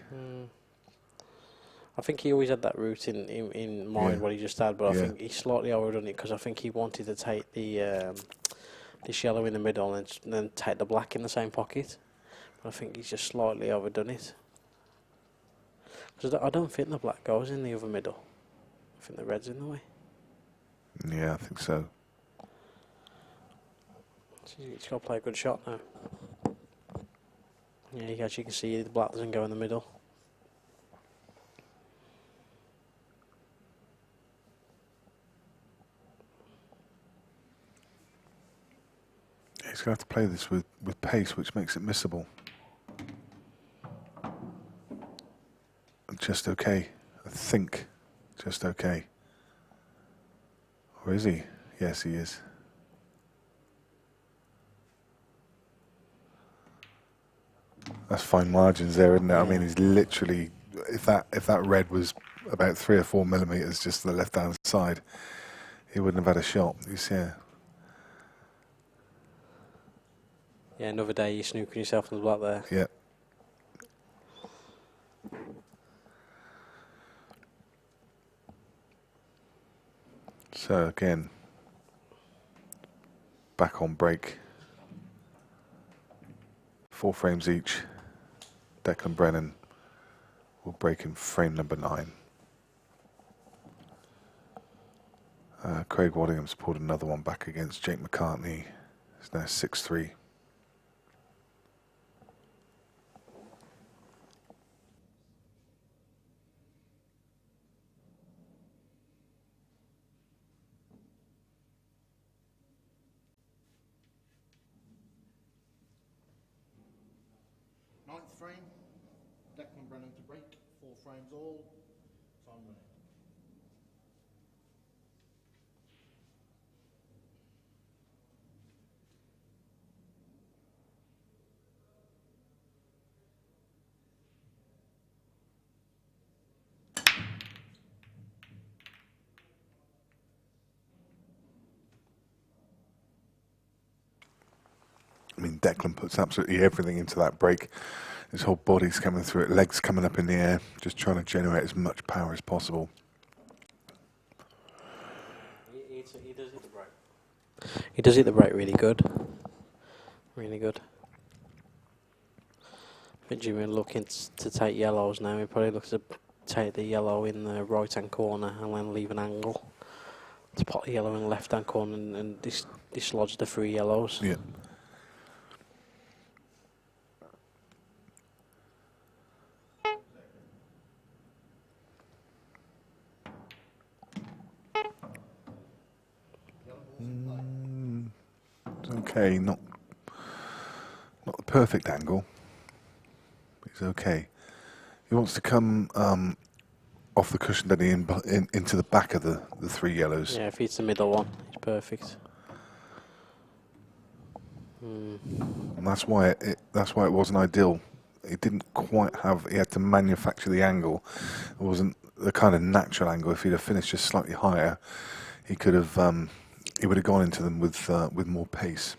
I think he always had that route in mind what he just had, but I think he slightly overdone it because I think he wanted to take the this yellow in the middle and then take the black in the same pocket. But I think he's just slightly overdone it. Because I don't think the black goes in the other middle. I think the red's in the way. Yeah, I think so. So he's got to play a good shot now. Yeah, as you can see, the black doesn't go in the middle. He's going to have to play this with pace, which makes it missable. Just okay, I think. Just okay. Or is he? Yes, he is. That's fine margins there, isn't it? I mean, he's literally, if that red was about 3 or 4 millimeters just to the left-hand side, he wouldn't have had a shot. You see, Yeah, another day you're snooking yourself in the black there. Yeah. So again, back on break. 4 frames each. Declan Brennan will break in frame number 9. Craig Waddingham's pulled another one back against Jake McCartney. It's now 6-3. Ninth frame, Declan Brennan to break, 4 frames all, time running. I mean, Declan puts absolutely everything into that break. His whole body's coming through it, legs coming up in the air, just trying to generate as much power as possible. He does hit the break. He does hit the break really good. Really good. I think Jimmy looking to take yellows now. He probably looks to take the yellow in the right hand corner and then leave an angle to pot the yellow in the left hand corner and dislodge the 3 yellows. Yeah. okay, not the perfect angle. He's okay. He wants to come off the cushion, doesn't he, into the back of the three yellows. Yeah, if he hits the middle one, he's perfect. And that's why it wasn't ideal. It didn't quite have. He had to manufacture the angle. It wasn't the kind of natural angle. If he'd have finished just slightly higher, he could have. He would have gone into them with more pace.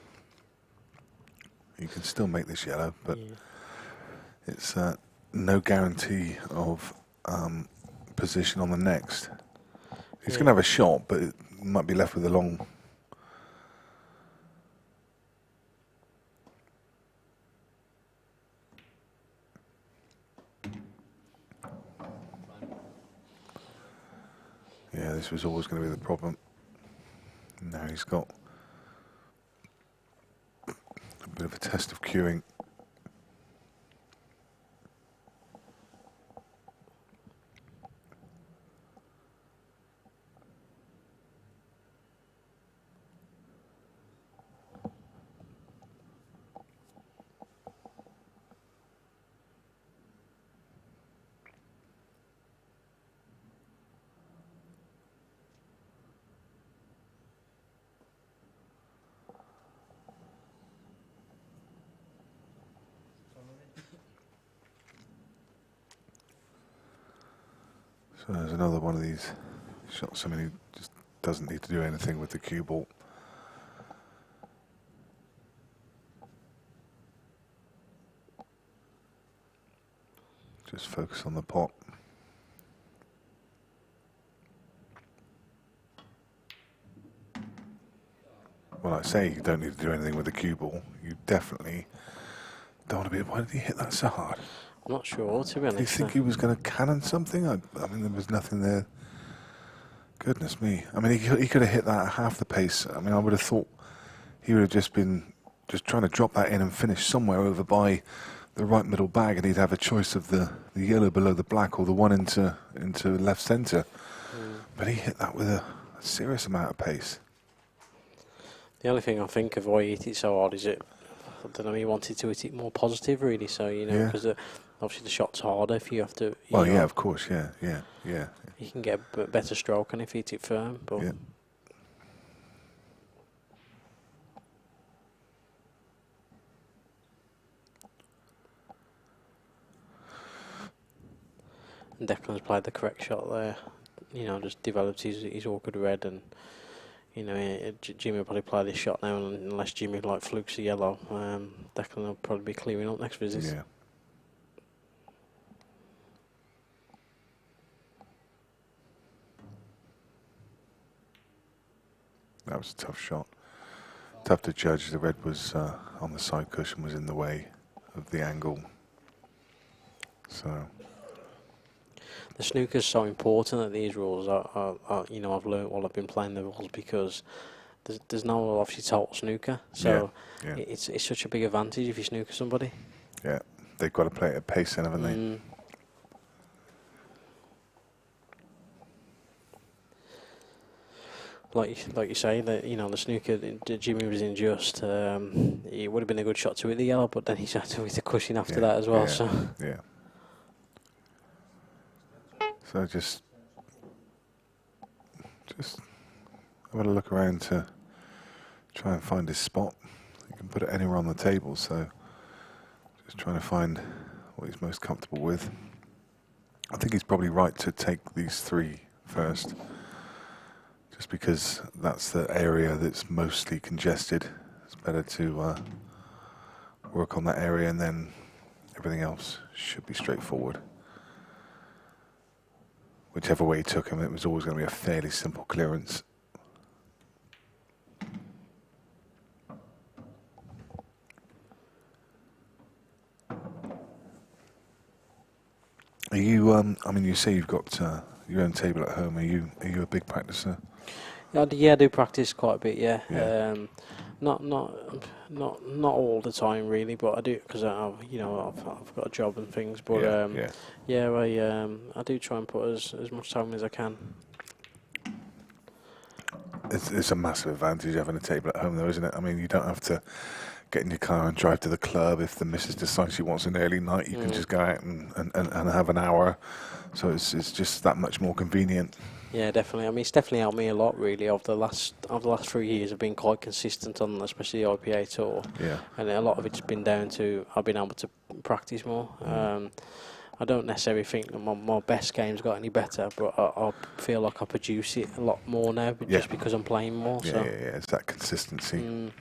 You can still make this yellow, but it's no guarantee of position on the next. He's going to have a shot, but it might be left with a long. Yeah, this was always going to be the problem. Now he's got a bit of a test of cueing. So there's another one of these shots. I mean, he just doesn't need to do anything with the cue ball. Just focus on the pot. Well, I say you don't need to do anything with the cue ball. You definitely don't want to be. Why did he hit that so hard? I'm not sure, to be honest. Do you think he was going to cannon something? I mean, there was nothing there. Goodness me. I mean, he could have hit that at half the pace. I mean, I would have thought he would have just been trying to drop that in and finish somewhere over by the right middle bag, and he'd have a choice of the yellow below the black or the one into left centre. But he hit that with a serious amount of pace. The only thing I think of why he hit it so hard is I don't know, he wanted to hit it more positive, really. So, you know, because obviously the shot's harder if you have to. Well, yeah, of course, yeah. You can get a better stroke and if you hit it firm. But yeah. And Declan's played the correct shot there. You know, just developed his awkward red, and you know, Jimmy will probably play this shot now, and unless Jimmy like flukes the yellow, Declan will probably be clearing up next visit. Yeah. That was a tough shot. Tough to judge. The red was on the side cushion, was in the way of the angle. So the snooker's so important at these rules. You know, I've learnt while I've been playing the rules, because there's no obviously total snooker, so it's such a big advantage if you snooker somebody. Yeah, they've got to play it at pace, then, haven't they? Like you say, that you know the snooker Jimmy was in just. It would have been a good shot to hit the yellow, but then he's had to hit the cushion after that as well. So So just have a look around to try and find his spot. You can put it anywhere on the table, so just trying to find what he's most comfortable with. I think he's probably right to take these three first, just because that's the area that's mostly congested. It's better to work on that area, and then everything else should be straightforward. Whichever way he took him, it was always going to be a fairly simple clearance. Are you? I mean, you say you've got your own table at home. Are you a big practicer? Yeah, I do practice quite a bit. Yeah. Not all the time really, but I do, because I've got a job and things. But I do try and put as much time as I can. it's a massive advantage having a table at home, though, isn't it? I mean, you don't have to get in your car and drive to the club. If the missus decides she wants an early night, you can just go out and have an hour. So it's just that much more convenient. Yeah, definitely. I mean, it's definitely helped me a lot, really. Over the last 3 years, I've been quite consistent on, especially the IPA tour. Yeah. And a lot of it's been down to I've been able to practice more. I don't necessarily think that my best game's got any better, but I feel like I produce it a lot more now, but just because I'm playing more. Yeah, so. yeah, it's that consistency.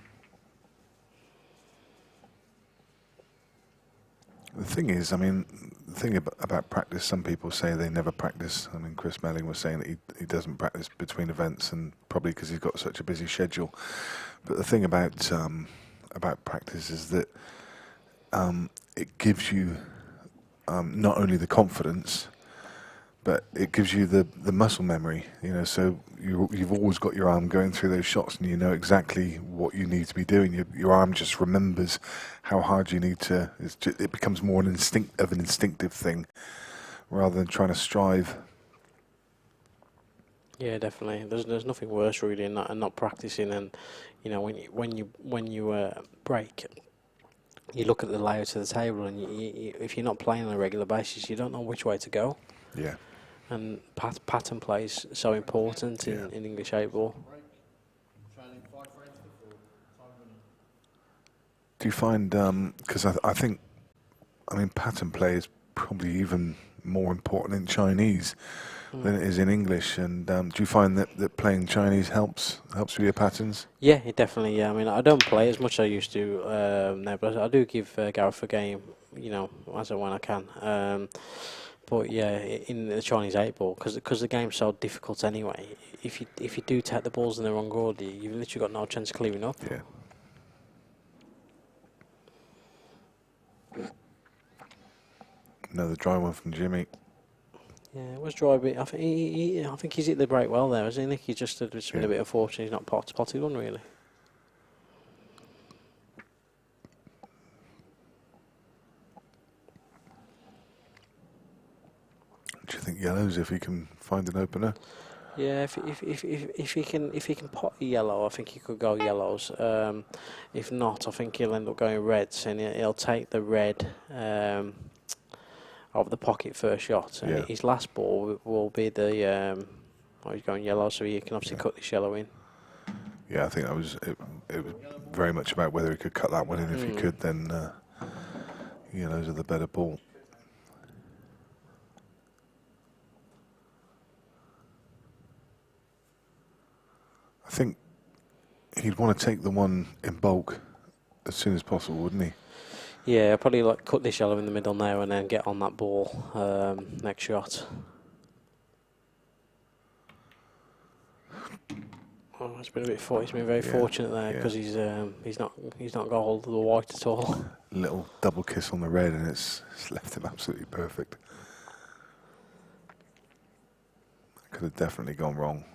The thing is, I mean, the thing about practice, some people say they never practice. I mean, Chris Melling was saying that he doesn't practice between events, and probably because he's got such a busy schedule. But the thing about practice is that it gives you not only the confidence, but it gives you the muscle memory. You know, so you've always got your arm going through those shots, and you know exactly what you need to be doing. Your arm just remembers how hard you need to. It becomes more an instinctive thing rather than trying to strive. Yeah, definitely. There's nothing worse really in not practicing, and you know when you break, you look at the layout of the table, and if you're not playing on a regular basis, you don't know which way to go. Yeah. And pattern play is so important in English 8-ball. Do you find, because I think, I mean, pattern play is probably even more important in Chinese than it is in English. And do you find that playing Chinese helps with your patterns? Yeah, it definitely. Yeah, I mean, I don't play as much as I used to now, but I do give Gareth a game, you know, as and when I can. But yeah, in the Chinese 8-ball, because the game's so difficult anyway. If you do take the balls in the wrong order, you've literally got no chance of clearing up. Yeah. Another dry one from Jimmy. Yeah, it was dry, but I think he's hit the break well there, hasn't he? He's just been a bit unfortunate. He's not potted one really. Do you think yellows if he can find an opener? Yeah, if he can pot a yellow, I think he could go yellows. If not, I think he'll end up going reds, and he'll take the red out of the pocket first shot. And his last ball will be the. He's going yellow, so he can obviously cut this yellow in. Yeah, I think it was very much about whether he could cut that one in. If he could, then yellows are the better ball. I think he'd want to take the one in bulk as soon as possible, wouldn't he? Yeah, probably like cut this yellow in the middle now and then get on that ball next shot. Oh, it's been a bit. He's been very fortunate there because he's not got hold of the white at all. Little double kiss on the red, and it's left him absolutely perfect. That could have definitely gone wrong.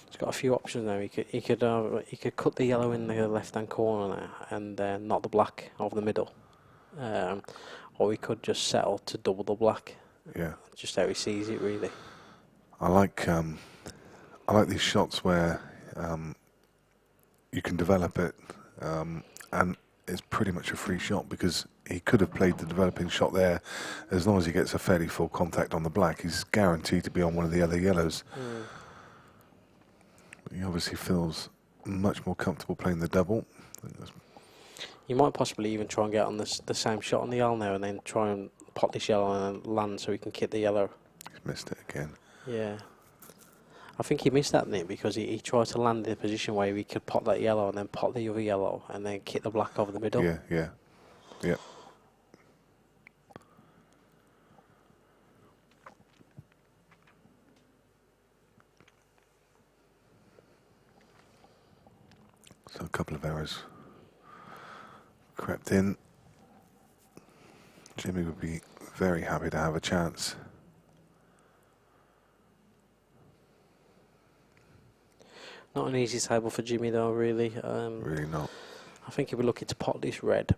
He's got a few options now. He could cut the yellow in the left-hand corner there and knock the black over the middle, or he could just settle to double the black. Yeah, just how he sees it really. I like these shots where you can develop it, and it's pretty much a free shot because he could have played the developing shot there. As long as he gets a fairly full contact on the black, he's guaranteed to be on one of the other yellows. He obviously feels much more comfortable playing the double. You might possibly even try and get on the same shot on the yellow now and then try and pot this yellow and then land so he can kit the yellow. He's missed it again. Yeah. I think he missed that, Nick, because he tried to land in a position where he could pot that yellow and then pot the other yellow and then kit the black over the middle. Yeah. So a couple of errors crept in. Jimmy would be very happy to have a chance. Not an easy table for Jimmy though, really. Really not. I think he'll be looking to pot this red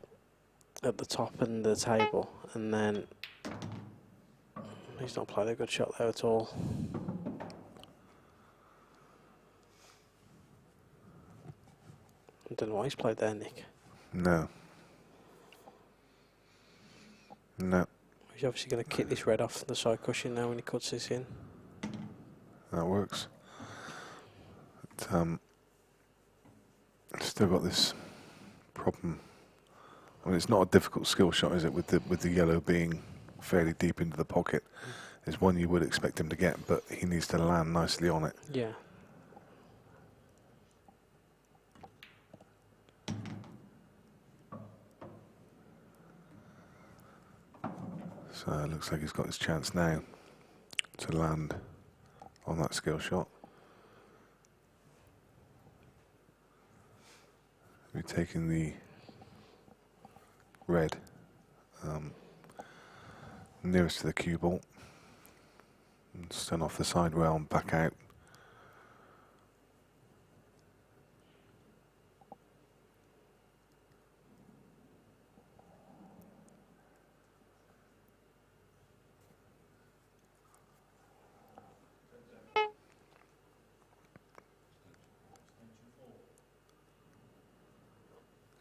at the top end of the table, and then he's not played a good shot there at all. I don't know why he's played there, Nick. No. No. He's obviously going to kick this red off the side cushion now when he cuts this in. That works. But, still got this problem. I mean, it's not a difficult skill shot, is it? With the yellow being fairly deep into the pocket, it's one you would expect him to get, but he needs to land nicely on it. Yeah. So it looks like he's got his chance now to land on that skill shot. We're taking the red nearest to the cue ball and stun off the side rail and back out.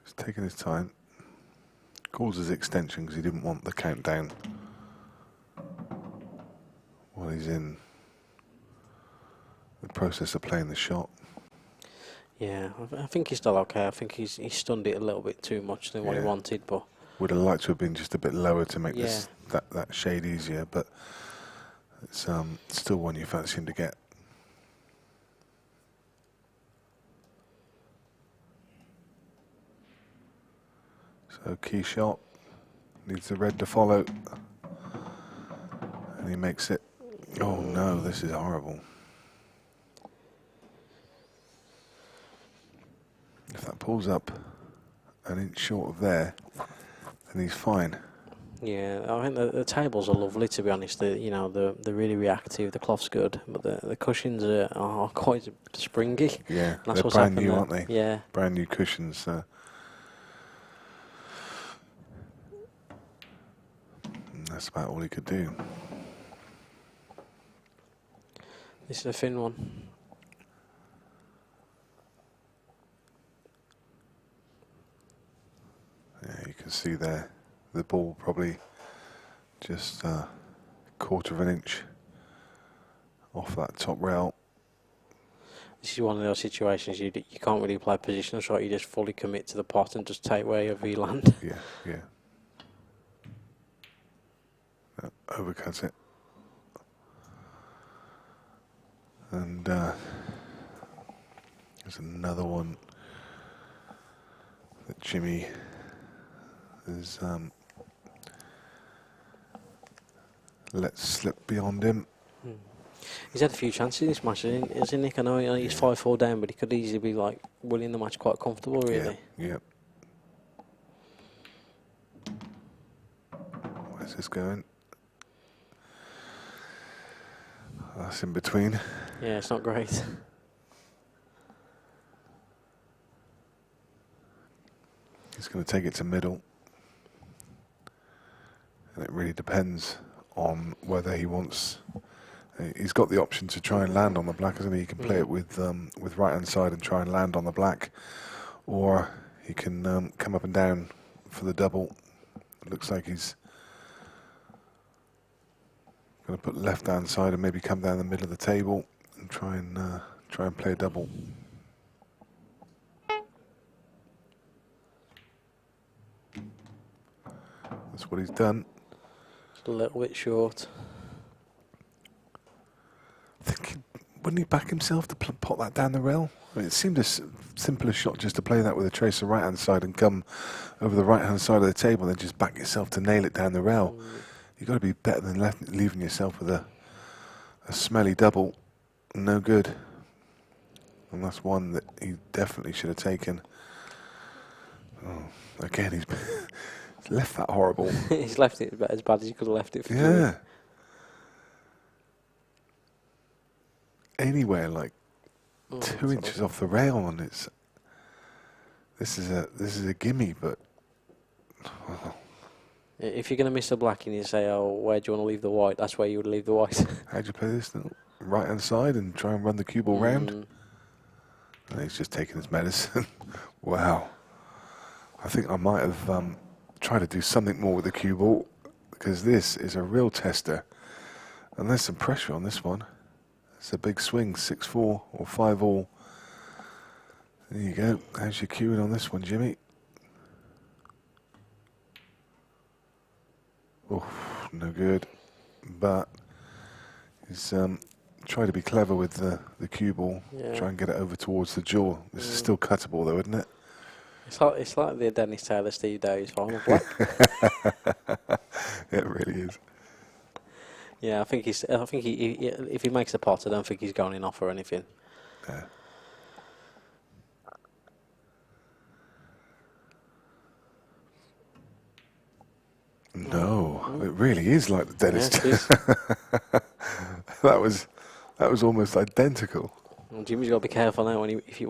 Just taking his time. Calls his extension because he didn't want the countdown while he's in the process of playing the shot. Yeah, I think he's still okay. I think he's stunned it a little bit too much than what he wanted, but would have liked to have been just a bit lower to make this that shade easier, but it's still one you fancy him to get. So key shot, needs the red to follow, and he makes it. Oh no, this is horrible. If that pulls up an inch short of there, then he's fine. yeah, I think the tables are lovely, to be honest. They're really reactive. The cloth's good, but the cushions are quite springy. Yeah, That's they're what's brand new, happened aren't there. they? Yeah. Brand new cushions. And that's about all he could do. This is a thin one. Yeah, you can see there, the ball probably just a quarter of an inch off that top rail. This is one of those situations you can't really play positional shot. You just fully commit to the pot and just take wherever you land. Yeah, yeah. That overcuts it. And there's another one that Jimmy has let slip beyond him. He's had a few chances in this match, hasn't he, Nick? I know he's 5-4 down, but he could easily be like winning the match quite comfortable, really. Yeah. Where's this going? That's in between. Yeah, it's not great. He's going to take it to middle. And it really depends on whether he wants... He's got the option to try and land on the black, hasn't he? He can play it with right hand side and try and land on the black, or he can come up and down for the double. It looks like he's going to put left hand side and maybe come down the middle of the table and try and play a double. That's what he's done. Just a little bit short. Wouldn't he back himself to pot that down the rail? I mean, it seemed a simpler shot just to play that with a tracer right hand side and come over the right hand side of the table and then just back yourself to nail it down the rail. You've got to be better than leaving yourself with a smelly double. No good. And that's one that he definitely should have taken. Oh, again, he's left that horrible. He's left it as bad as he could have left it for Yeah. Jimmy. Anywhere like 2 inches off the rail, and this is a gimme. But if you're going to miss the black and you say, "Oh, where do you want to leave the white?" That's where you would leave the white. how do you play this? Right hand side and try and run the cue ball round. And he's just taking his medicine. Wow. I think I might have tried to do something more with the cue ball, because this is a real tester. And there's some pressure on this one. It's a big swing, 6-4 or 5-all. There you go. How's your cueing on this one, Jimmy? Oh, no good. But he's trying to be clever with the cue ball. Yeah. Try and get it over towards the jaw. This is still cuttable though, isn't it? It's like the Dennis Taylor Steve Davies final black. It really is. Yeah, I think he if he makes the pot, I don't think he's going in off or anything. Yeah. No, it really is like the Dennis. Yeah, that was almost identical. well, Jimmy's got to be careful now when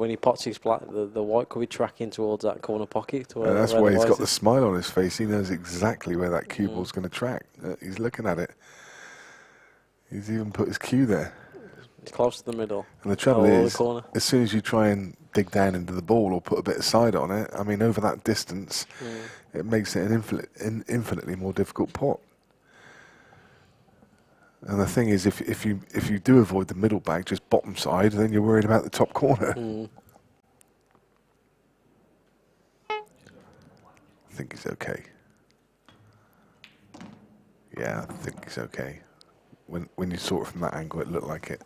he pots his black, the white could be tracking towards that corner pocket. To where, And that's where why the he's white got the is. smile on his face. He knows exactly where that cue ball's going to track. He's looking at it. He's even put his cue there. It's close to the middle. And the trouble the is, corner. as soon as you try and dig down into the ball or put a bit of side on it, I mean, over that distance, it makes it an infinitely more difficult pot. And the thing is, if you do avoid the middle bag, just bottom side, then you're worried about the top corner. I think he's okay. Yeah, I think he's okay. When you saw it from that angle, it looked like it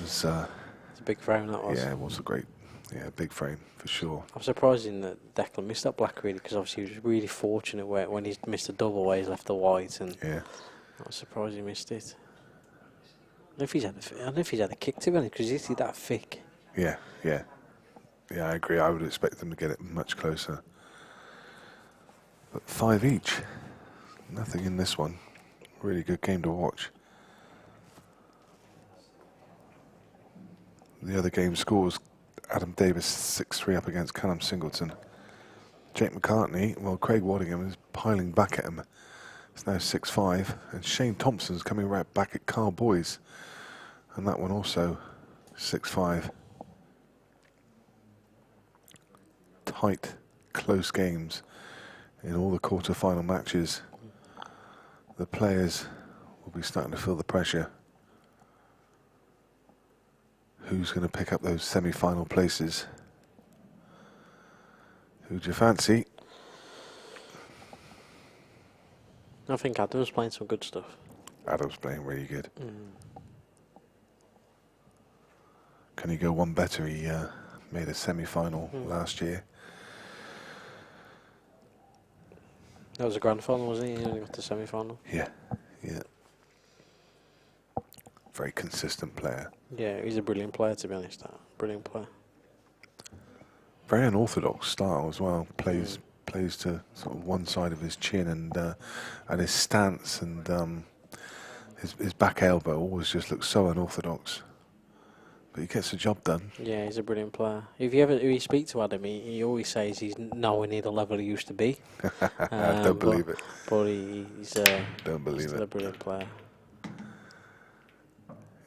was. It's a big frame, that was. Yeah, it was a great, big frame for sure. I'm surprised that Declan missed that black really, because obviously he was really fortunate when he's missed a double where he's left the white, and Yeah. I was surprised he missed it. I don't know if he's had a kick to be honest, because he's that thick. Yeah, I agree. I would expect them to get it much closer. But 5 each, nothing in this one. Really good game to watch. The other game scores: Adam Davis 6-3 up against Callum Singleton. Jake McCartney, well, Craig Waddingham is piling back at him. It's now 6-5, and Shane Thompson's coming right back at Carl Boys, and that one also 6-5. Tight, close games in all the quarter-final matches. The players will be starting to feel the pressure. Who's going to pick up those semi-final places? Who do you fancy? I think Adam's playing some good stuff. Adam's playing really good. Can he go one better? He made a semi-final last year. That was a grand final, wasn't he? He only got to semi-final. Yeah. Very consistent player. Yeah, he's a brilliant player, to be honest. Brilliant player. Very unorthodox style as well. Plays to sort of one side of his chin, and his stance and his back elbow always just looks so unorthodox. But he gets the job done. Yeah, he's a brilliant player. If you speak to Adam, he always says he's nowhere near the level he used to be. I don't believe it. But he's Don't believe still a it. brilliant player.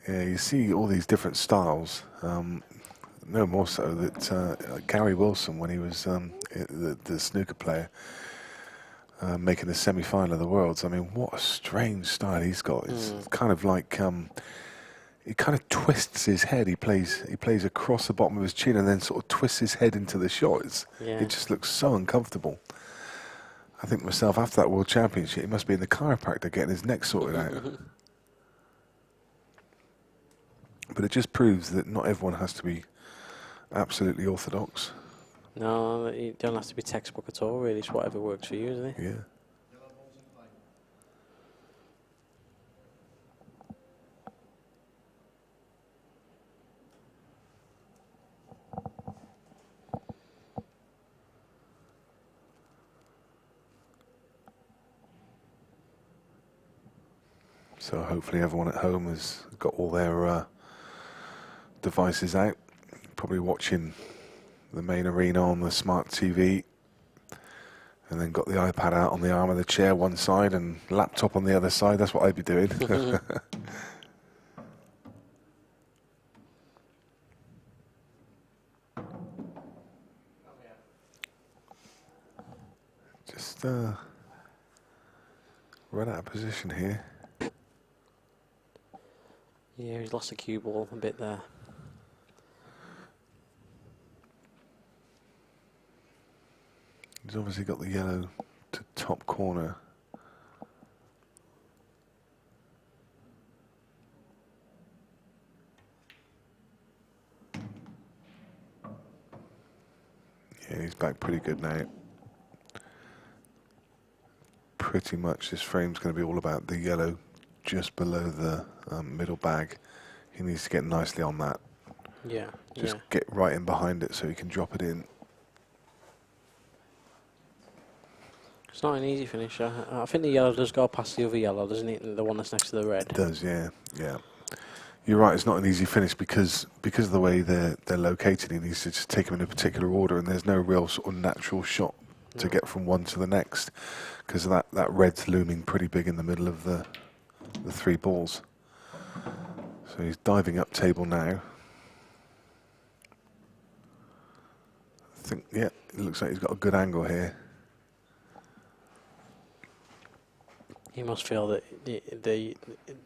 Yeah, you see all these different styles. No more so that Gary Wilson, when he was the snooker player, making the semi-final of the Worlds. I mean, what a strange style he's got. It's kind of like he kind of twists his head. He plays across the bottom of his chin and then sort of twists his head into the shot. It just looks so uncomfortable. I think myself, after that World Championship, he must be in the chiropractor getting his neck sorted out. But it just proves that not everyone has to be absolutely orthodox. No, you don't have to be textbook at all, really. It's whatever works for you, isn't it? Yeah. So hopefully everyone at home has got all their devices out, probably watching the main arena on the smart TV, and then got the iPad out on the arm of the chair one side and laptop on the other side. That's what I'd be doing. Just run out of position here. Yeah, he's lost the cue ball a bit there. He's obviously got the yellow to top corner. Yeah, he's back pretty good now. Pretty much this frame's going to be all about the yellow just below the middle bag. He needs to get nicely on that. Yeah. Just get right in behind it so he can drop it in. It's not an easy finish. I think the yellow does go past the other yellow, doesn't it? The one that's next to the red. It does, yeah, yeah. You're right. It's not an easy finish because of the way they're located. He needs to just take them in a particular order, and there's no real sort of natural shot to get from one to the next because that red's looming pretty big in the middle of the three balls. So he's diving up table now. I think, yeah, it looks like he's got a good angle here. He must feel that the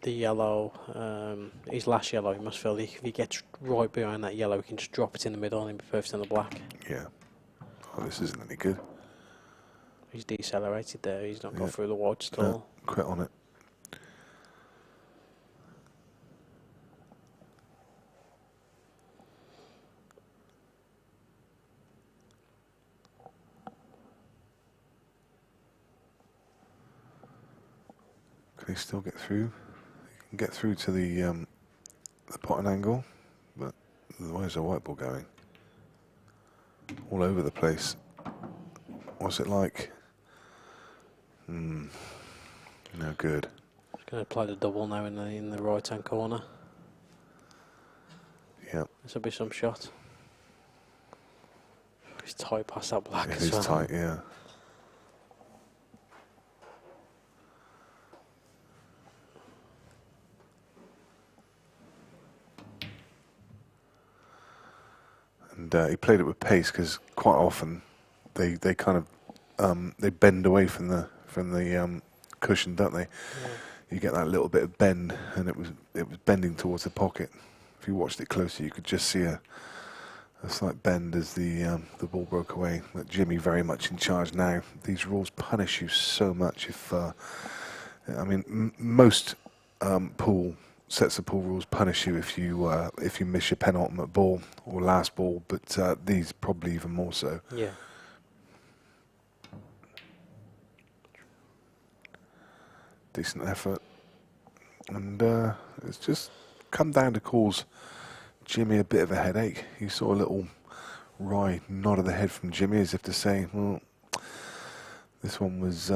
yellow, his last yellow, he must feel that if he gets right behind that yellow, he can just drop it in the middle and he'll be perfect on the black. Yeah. Oh, this isn't any good. He's decelerated there. He's not got through the whites at all. Quit on it. Can he still get through? He can get through to the potting angle, but where's the white ball going? All over the place. What's it like? No good. He's going to play the double now in the right hand corner. Yeah. This will be some shot. He's tight past that black as well. It is tight, yeah. And he played it with pace because quite often they kind of they bend away from the cushion, don't they? Yeah. You get that little bit of bend, and it was bending towards the pocket. If you watched it closely, you could just see a slight bend as the ball broke away. But Jimmy very much in charge now. These rules punish you so much. If I mean, most sets of pool rules punish you if you miss your penultimate ball or last ball, but these probably even more so. Yeah. Decent effort, and it's just come down to cause Jimmy a bit of a headache. You saw a little wry nod of the head from Jimmy as if to say, well, this one was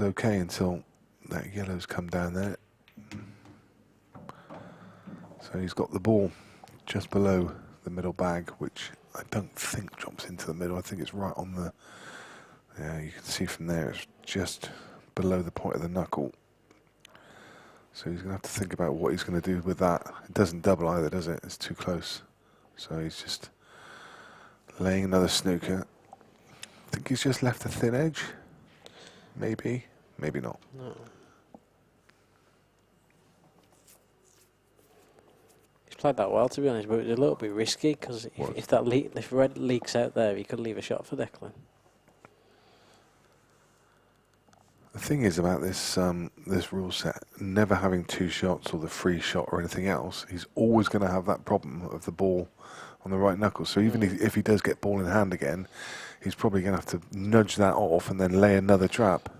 okay until that yellow's come down there. So he's got the ball just below the middle bag, which I don't think drops into the middle. I think it's right on the... Yeah, you can see from there it's just below the point of the knuckle. So he's going to have to think about what he's going to do with that. It doesn't double either, does it? It's too close. So he's just laying another snooker. I think he's just left a thin edge. Maybe, maybe not. No. He's played that well, to be honest, but it's a little bit risky because if red leaks out there, he could leave a shot for Declan. The thing is about this this rule set, never having two shots or the free shot or anything else, he's always going to have that problem of the ball on the right knuckle. So even if he does get ball in hand again, he's probably going to have to nudge that off and then lay another trap.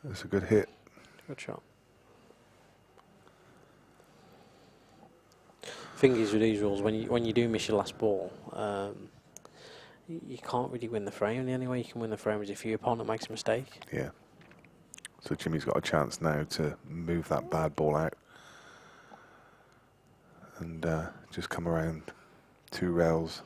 That's a good hit. Good shot. Thing is with these rules, when you do miss your last ball, you can't really win the frame. The only way you can win the frame is if your opponent makes a mistake. Yeah. So Jimmy's got a chance now to move that bad ball out and just come around 2 rails.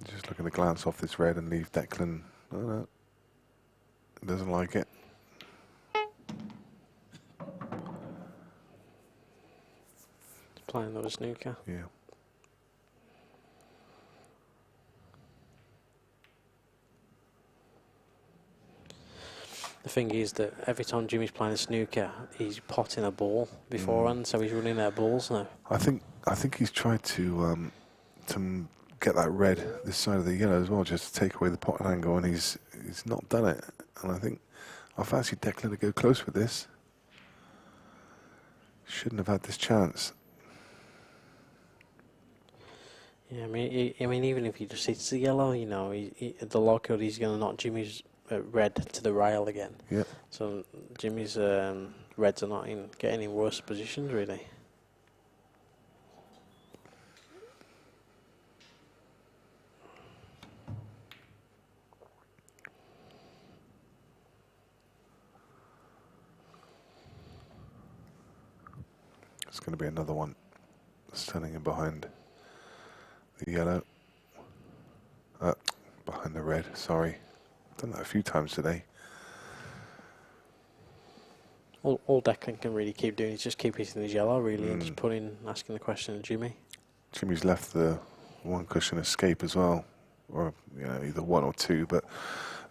Just looking to glance off this red and leave Declan. Oh, no. Doesn't like it. He's playing another snooker. Yeah. The thing is that every time Jimmy's playing a snooker, he's potting a ball beforehand, so he's running out of balls now. I think he's tried to get that red this side of the yellow as well, just to take away the pot angle, and he's not done it. And I fancy Declan to go close with this. Shouldn't have had this chance. Yeah, I mean, even if he just hits the yellow, you know, the likelihood he's going to knock Jimmy's red to the rail again. Yeah. So Jimmy's reds are not getting in worse positions really. It's going to be another one standing in behind the yellow. Behind the red, sorry. Done that a few times today. All Declan can really keep doing is just keep hitting his yellow really and just asking the question to Jimmy. Jimmy's left the one cushion escape as well. Or, you know, either 1 or 2, but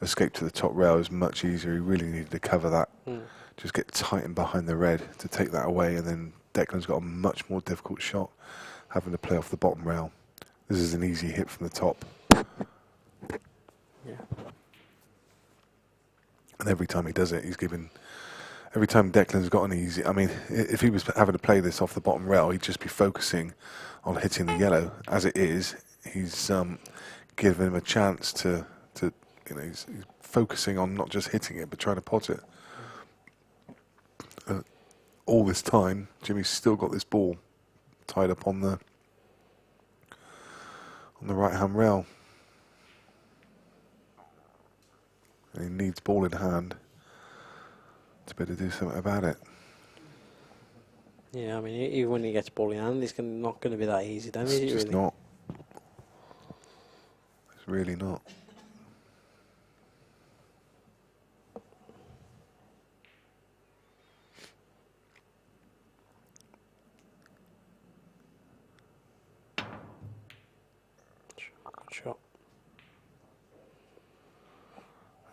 escape to the top rail is much easier. He really needed to cover that. Just get tight and behind the red to take that away, and then Declan's got a much more difficult shot having to play off the bottom rail. This is an easy hit from the top. Yeah. And every time he does it, every time Declan's got an easy... I mean, if he was having to play this off the bottom rail, he'd just be focusing on hitting the yellow. As it is, he's giving him a chance to you know, he's focusing on not just hitting it, but trying to pot it. All this time, Jimmy's still got this ball tied up on the right-hand rail. And he needs ball in hand to be able to do something about it. Yeah, I mean, even when he gets ball in hand, it's not going to be that easy, then, is it? It's just really? not. It's really not. Good shot.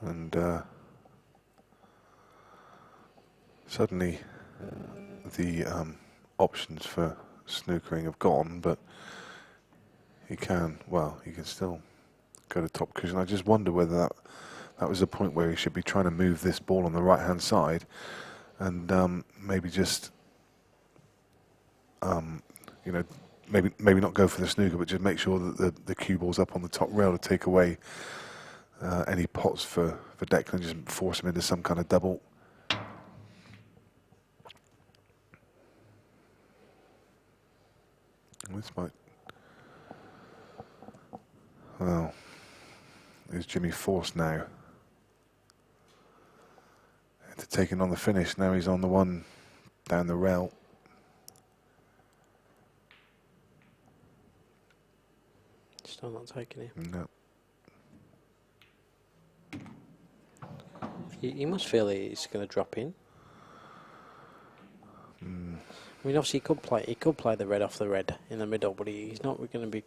And suddenly the options for snookering have gone, but he can still go to top cushion. I just wonder whether that was the point where he should be trying to move this ball on the right hand side and maybe just you know, maybe not go for the snooker, but just make sure that the cue ball's up on the top rail to take away any pots for Declan, just force him into some kind of double. This might... Well, is Jimmy forced now to taking on the finish? Now he's on the one down the rail. Still not taking it. No. He must feel he's going to drop in. I mean, obviously he could play the red off the red in the middle, but he's not going to be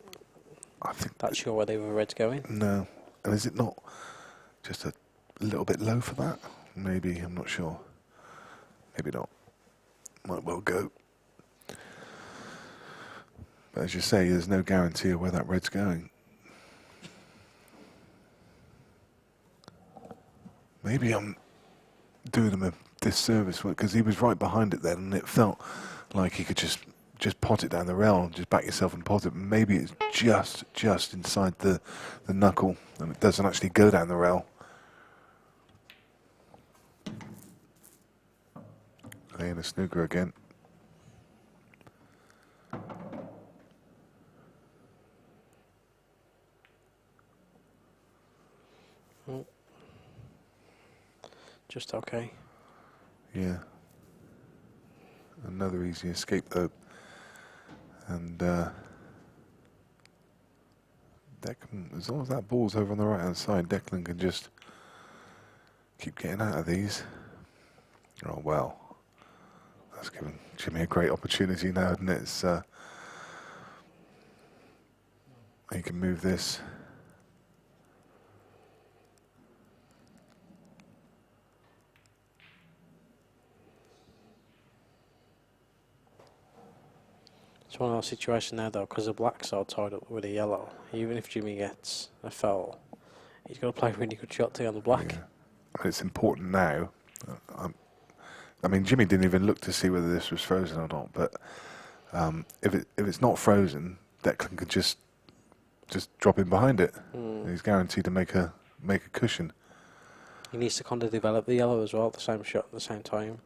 that sure where the other red's going. No. And is it not just a little bit low for that? Maybe, I'm not sure. Maybe not. Might well go. But as you say, there's no guarantee of where that red's going. Maybe I'm doing him a disservice because he was right behind it then, and it felt like he could just pot it down the rail and just back yourself and pot it. Maybe it's just inside the knuckle, and it doesn't actually go down the rail. Playing a snooker again. Just okay. Yeah. Another easy escape though. And Declan, as long as that ball's over on the right hand side, Declan can just keep getting out of these. Oh well. That's given Jimmy a great opportunity now, isn't it? It's, he can move this. It's one of those situations now, though, because the black's all tied up with a yellow. Even if Jimmy gets a foul, he's got to play a really good shot to get on the black. Yeah. It's important now. I mean, Jimmy didn't even look to see whether this was frozen or not. But if it's not frozen, Declan could just drop in behind it. He's guaranteed to make a cushion. He needs to kind of develop the yellow as well, the same shot at the same time.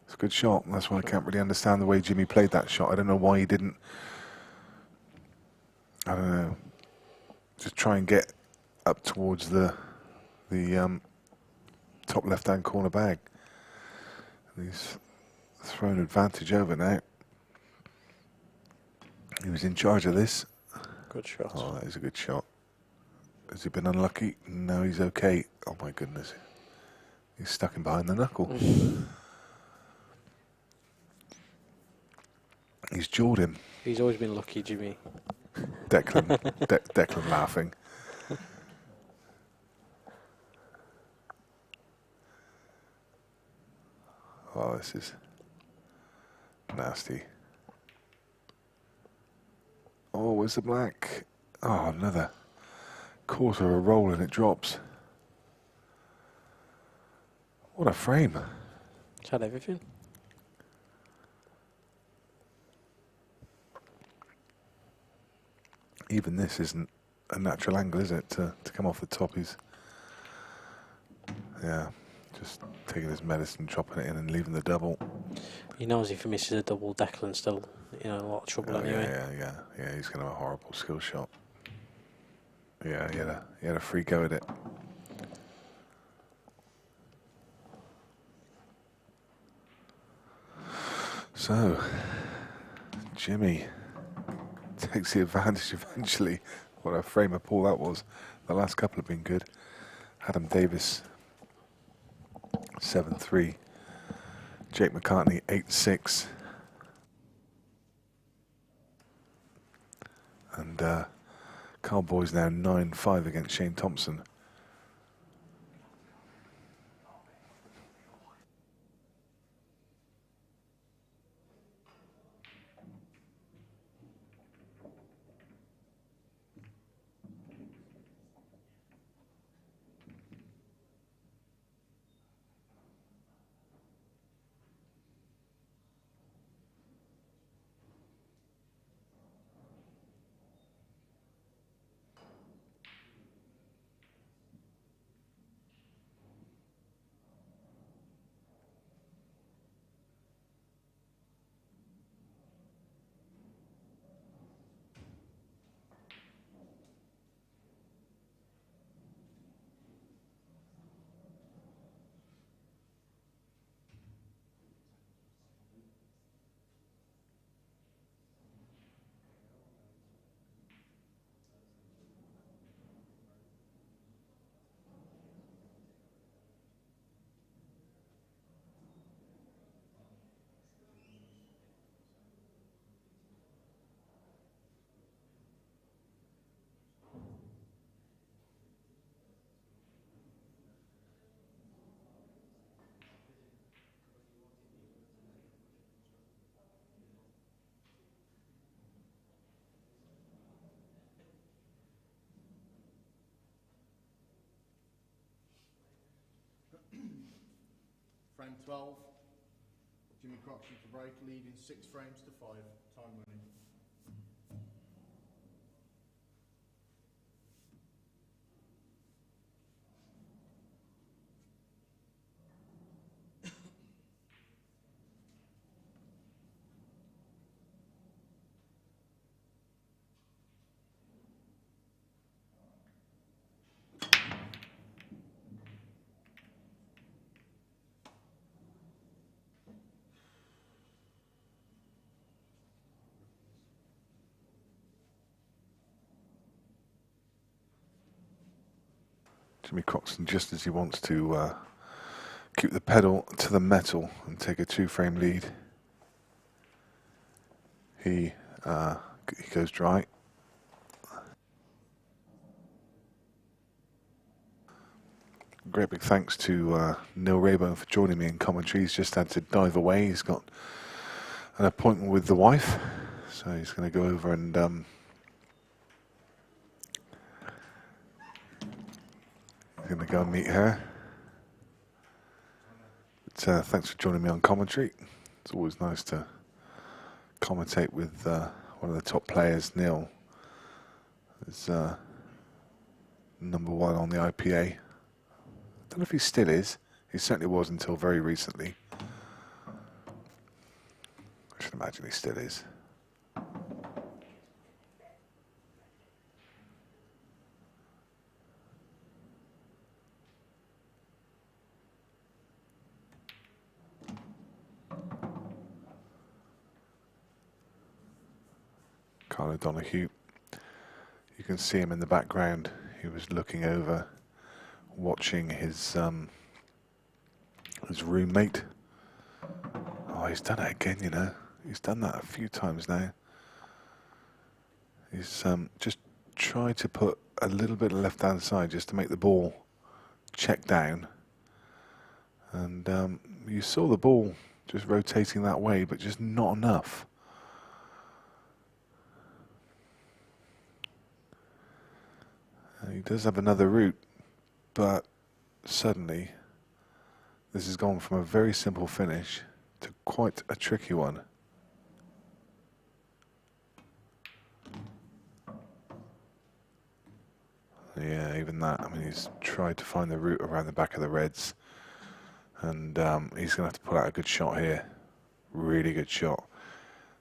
It's a good shot. That's why I can't really understand the way Jimmy played that shot. I don't know why he didn't. I don't know. Just try and get up towards the top left-hand corner bag. And he's thrown advantage over now. He was in charge of this. Good shot. Oh, that is a good shot. Has he been unlucky? No, he's okay. Oh my goodness. He's stuck in behind the knuckle. He's jawed him. He's always been lucky, Jimmy. Declan, Declan laughing. Oh, this is nasty. Oh, where's the black? Oh, another quarter of a roll and it drops. What a frame. It's had everything. Even this isn't a natural angle, is it, to come off the top? He's, yeah, just taking his medicine, dropping it in and leaving the double. He knows if he misses a double, Declan's still, in a lot of trouble anyway. Yeah, he's going to have a horrible skill shot. Yeah, he had a free go at it. So, Jimmy takes the advantage eventually. What a frame of ball that was. The last couple have been good. Adam Davis, 7-3. Jake McCartney, 8-6. And Carl Boy's now 9-5 against Shane Thompson. Frame 12, Jimmy Croxton to break, leading 6 frames to 5, time running. Jimmy Croxton, just as he wants to keep the pedal to the metal and take a 2-frame lead, he goes dry. Great big thanks to Neil Rayburn for joining me in commentary. He's just had to dive away. He's got an appointment with the wife, so he's going to go over and he's going to go and meet her. But, thanks for joining me on commentary. It's always nice to commentate with one of the top players. Neil is #1 on the IPA. I don't know if he still is. He certainly was until very recently. I should imagine he still is. Carlo Donahue. You can see him in the background. He was looking over, watching his roommate. Oh, he's done it again, you know. He's done that a few times now. He's just tried to put a little bit of left-hand side just to make the ball check down. And you saw the ball just rotating that way, but just not enough. He does have another route, but suddenly this has gone from a very simple finish to quite a tricky one. Yeah, even that. I mean, he's tried to find the route around the back of the Reds, and he's going to have to put out a good shot here. Really good shot.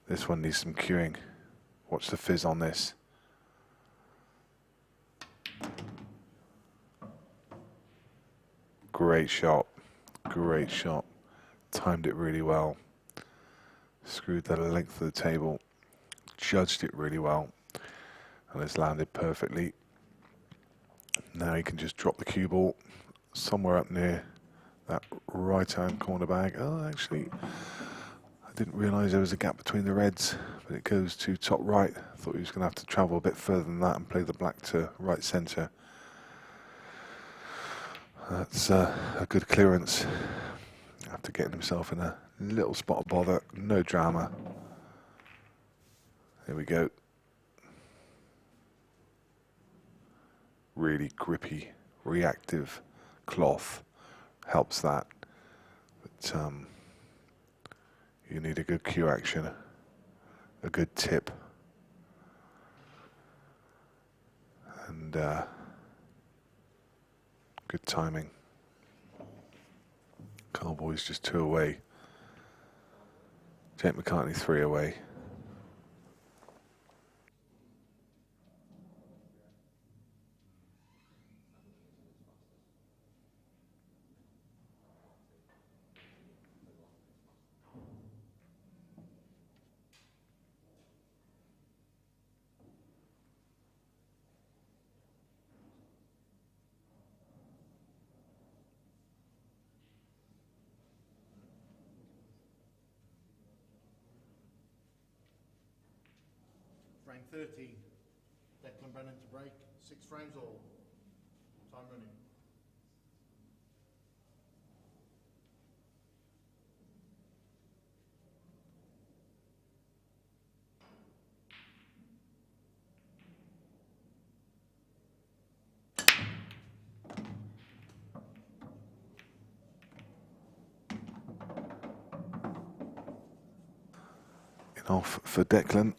This one needs some cueing. Watch the fizz on this. Great shot, great shot. Timed it really well. Screwed the length of the table. Judged it really well. And it's landed perfectly. Now he can just drop the cue ball somewhere up near that right-hand corner bag. Oh, actually, I didn't realise there was a gap between the Reds, but it goes to top right. I thought he was going to have to travel a bit further than that and play the black to right centre. That's a good clearance after getting himself in a little spot of bother. No drama. There we go. Really grippy, reactive cloth helps that. But you need a good cue action, a good tip, and good timing. Carlboy's just 2 away. Jake McCartney 3 away. Frame 13, Declan Brennan to break, 6 frames all, time running. Off for Declan.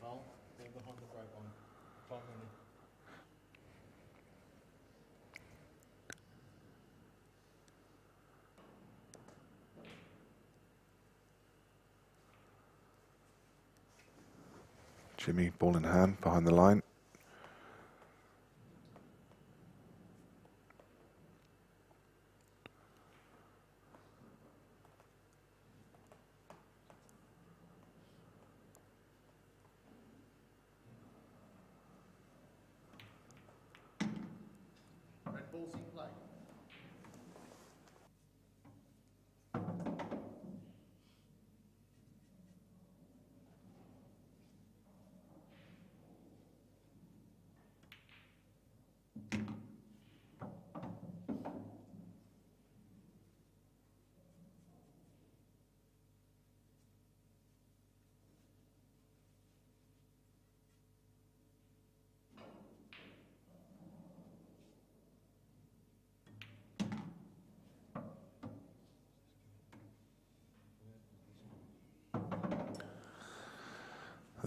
Foul, ball behind the break on, time running. Jimmy, ball in hand, behind the line.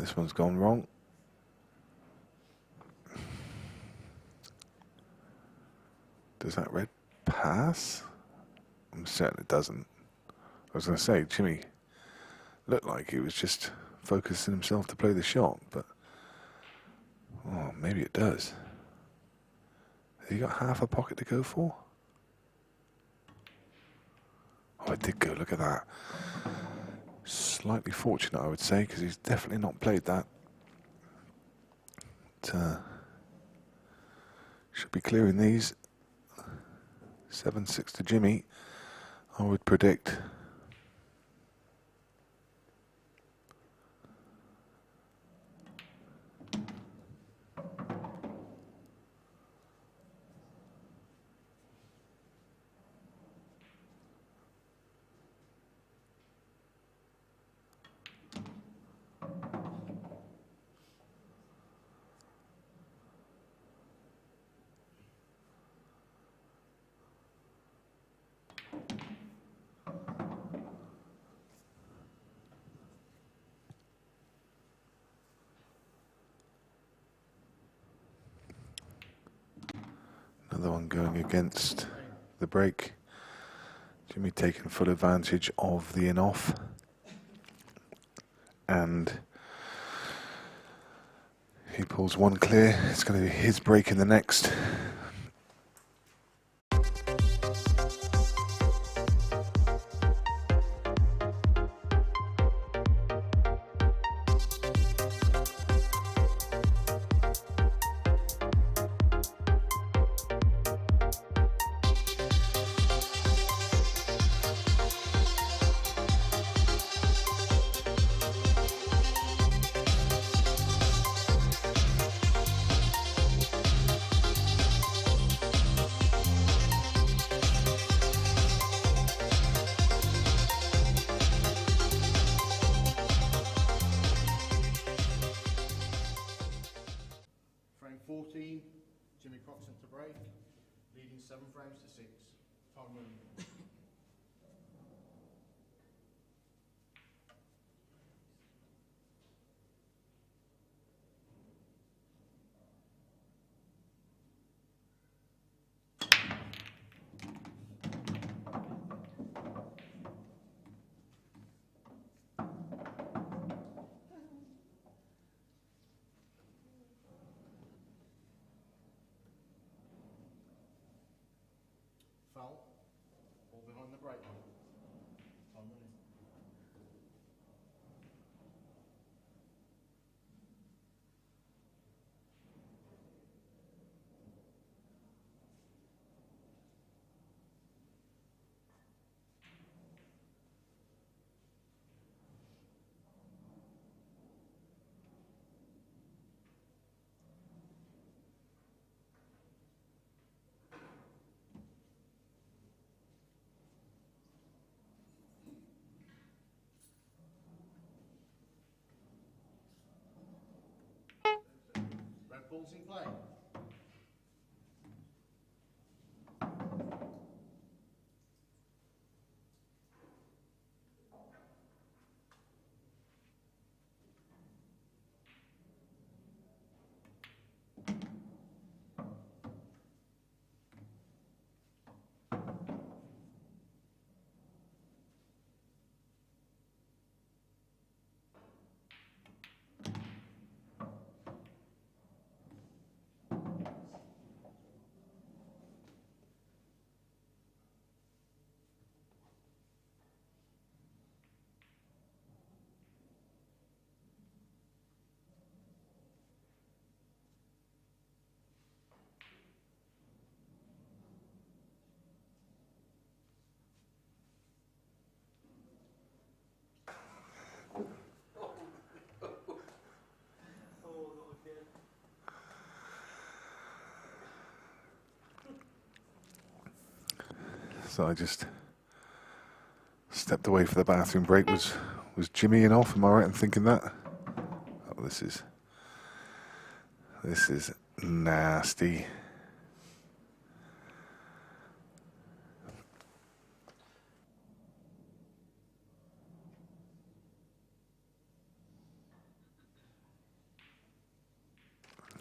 This one's gone wrong. Does that red pass? I'm certain it doesn't. I was going to say, Jimmy looked like he was just focusing himself to play the shot, but oh, maybe it does. Have you got half a pocket to go for? Oh, it did go. Look at that. Slightly fortunate, I would say, because he's definitely not played that. But, should be clearing these. 7-6 to Jimmy, I would predict. Another one going against the break. Jimmy taking full advantage of the in-off. And he pulls one clear. It's going to be his break in the next. Frame 14, Jimmy Croxton to break, leading 7 frames to 6. Time running. Foul, all behind the break. Time running. Red ball's in play. So I just stepped away for the bathroom break. Was Jimmy in off? Am I right in thinking that? Oh, this is nasty.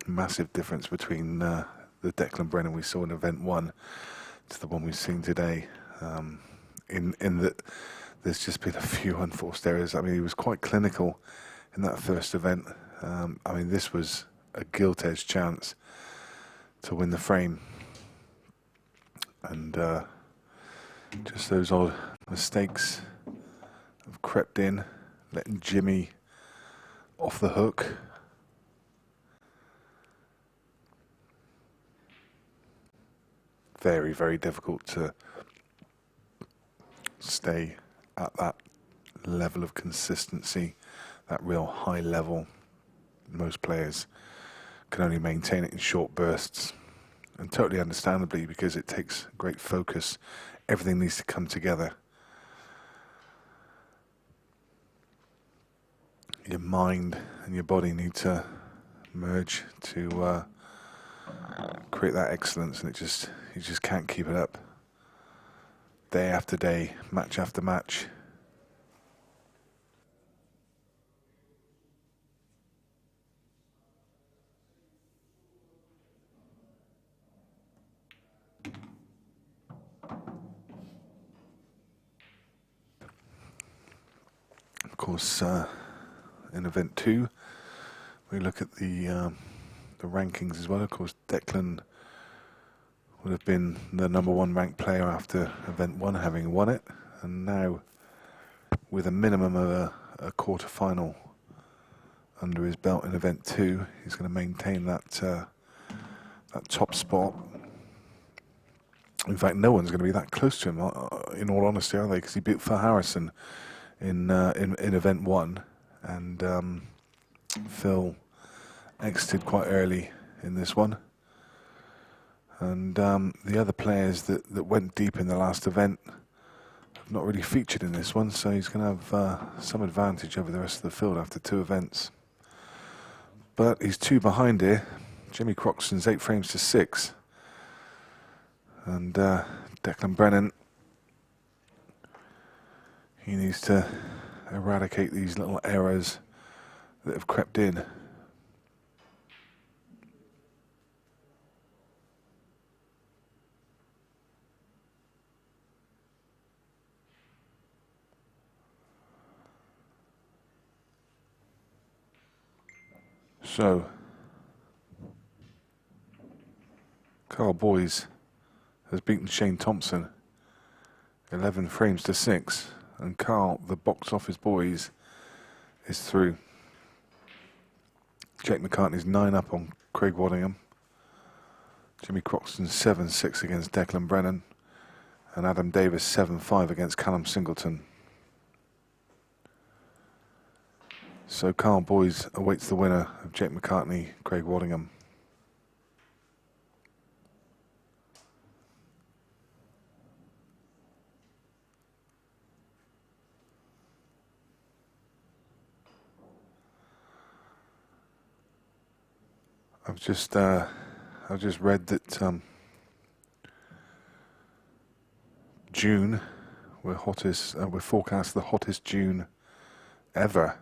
massive difference between the Declan Brennan we saw in Event 1 to the one we've seen today. In that there's just been a few unforced errors. I mean, he was quite clinical in that first event. I mean, this was a gilt-edged chance to win the frame. And just those odd mistakes have crept in, letting Jimmy off the hook. Very, very difficult to stay at that level of consistency, that real high level. Most players can only maintain it in short bursts, and totally understandably, because it takes great focus. Everything needs to come together. Your mind and your body need to merge to create that excellence, and you just can't keep it up. Day after day, match after match. Of course, in Event 2, we look at the rankings as well. Of course, Declan would have been the #1 ranked player after Event 1, having won it, and now with a minimum of a quarter-final under his belt in Event 2, he's going to maintain that top spot. In fact, no one's going to be that close to him, in all honesty, are they? Because he beat Phil Harrison in Event 1, and Phil exited quite early in this one. And the other players that went deep in the last event have not really featured in this one, so he's going to have some advantage over the rest of the field after 2 events. But he's 2 behind here. Jimmy Croxton's 8 frames to 6. And Declan Brennan, he needs to eradicate these little errors that have crept in. So, Carl Boys has beaten Shane Thompson 11 frames to 6, and Carl, the box office boys, is through. Jake McCartney's 9 up on Craig Waddingham. Jimmy Croxton 7-6 against Declan Brennan, and Adam Davis 7-5 against Callum Singleton. So Carl Boys awaits the winner of Jake McCartney, Craig Waddingham. I've just read that June, we're forecast the hottest June ever,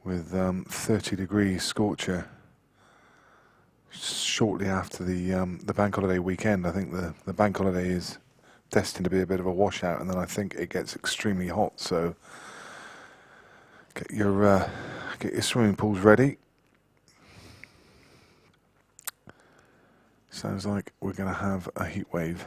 with 30 degrees scorcher shortly after the bank holiday weekend. I think the bank holiday is destined to be a bit of a washout, and then I think it gets extremely hot. So get your swimming pools ready. Sounds like we're going to have a heat wave.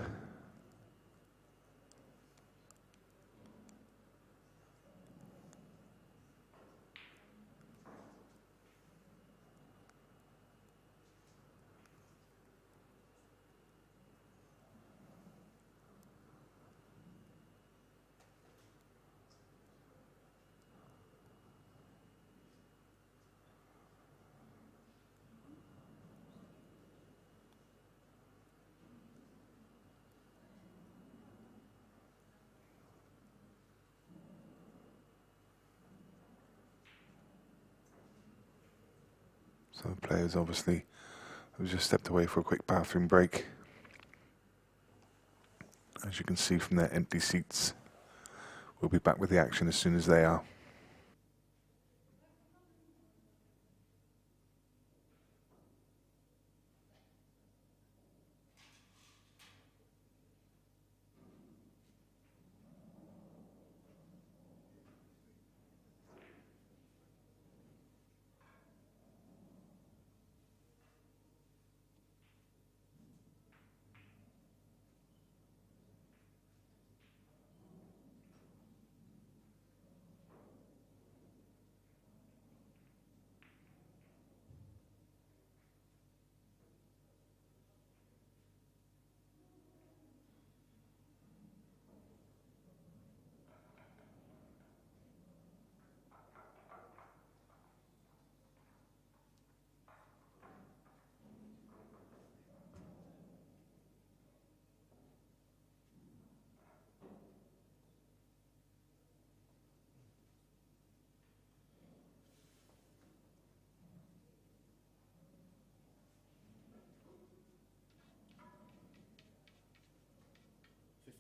So the players obviously have just stepped away for a quick bathroom break. As you can see from their empty seats, we'll be back with the action as soon as they are.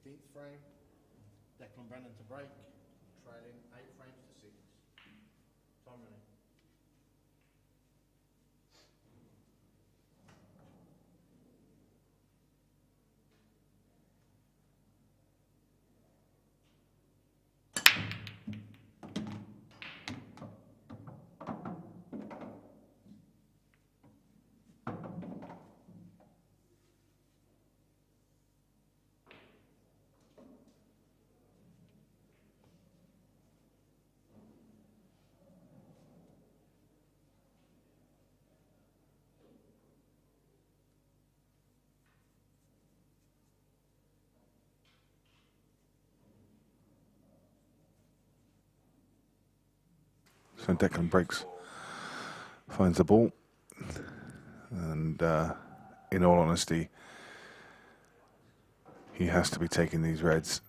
15th frame, Declan Brennan to break, trailing 8 frames to 6. Time running. So Declan breaks, finds the ball, and in all honesty, he has to be taking these reds.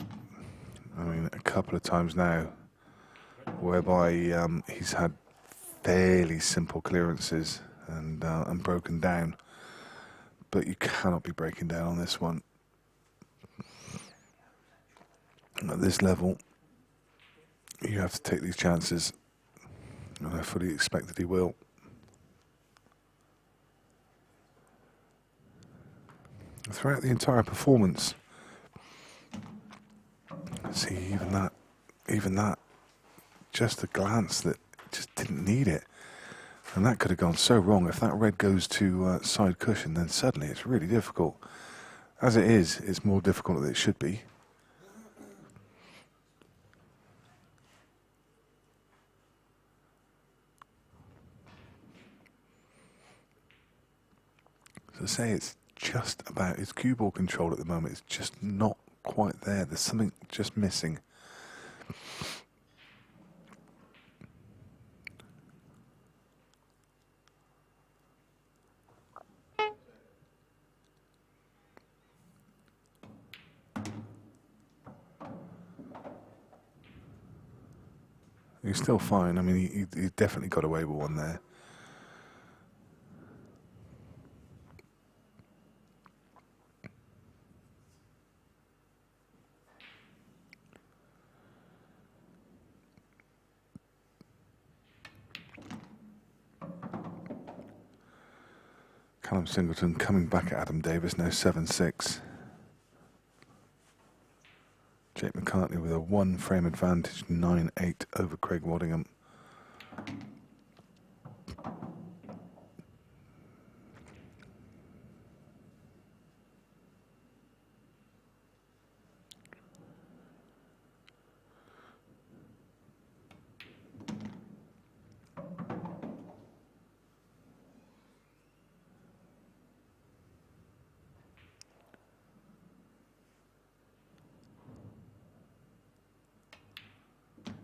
I mean, a couple of times now, whereby he's had fairly simple clearances and broken down, but you cannot be breaking down on this one. At this level, you have to take these chances. And I fully expect that he will. Throughout the entire performance, see, even that, just a glance that just didn't need it. And that could have gone so wrong. If that red goes to side cushion, then suddenly it's really difficult. As it is, it's more difficult than it should be. To say it's just about his cue ball control at the moment, it's just not quite there. There's something just missing. He's still fine. I mean, he definitely got away with one there. Callum Singleton coming back at Adam Davis, now 7-6. Jake McCartney with a 1 frame advantage, 9-8 over Craig Waddingham.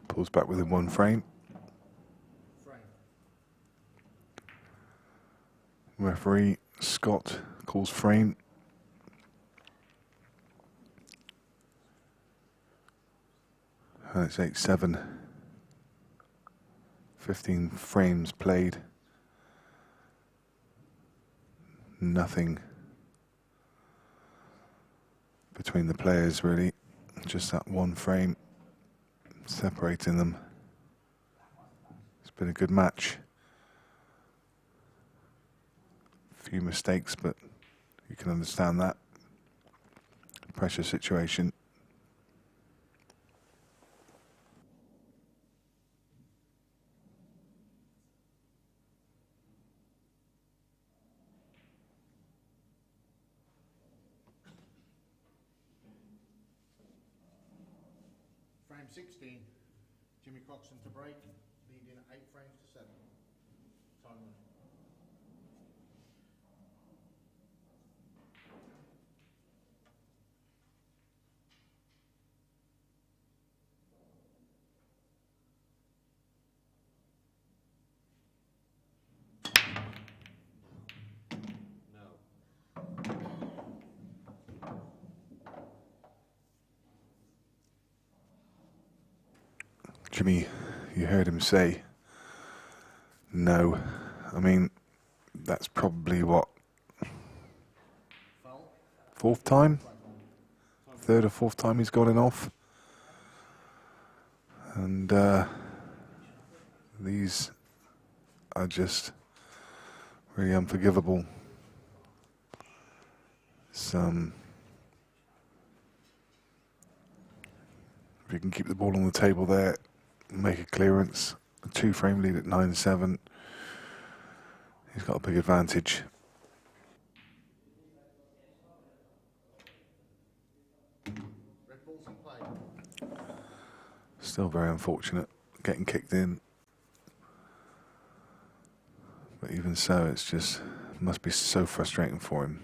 Pulls back within 1 frame. Referee Scott calls frame. And it's 8-7. 15 frames played. Nothing between the players really. Just that 1 frame separating them. It's been a good match. A few mistakes, but you can understand that. Pressure situation. Frame 16, Jimmy Croxton to break, leading 8 frames to 7. Time running. Jimmy, you heard him say no. I mean, that's probably what, Foul. 4th time? third or fourth time he's gone in off. And these are just really unforgivable. If you can keep the ball on the table there, make a clearance, a 2-frame lead at 9-7, he's got a big advantage. Red balls in play. Still very unfortunate getting kicked in. But even so, it's just, must be so frustrating for him.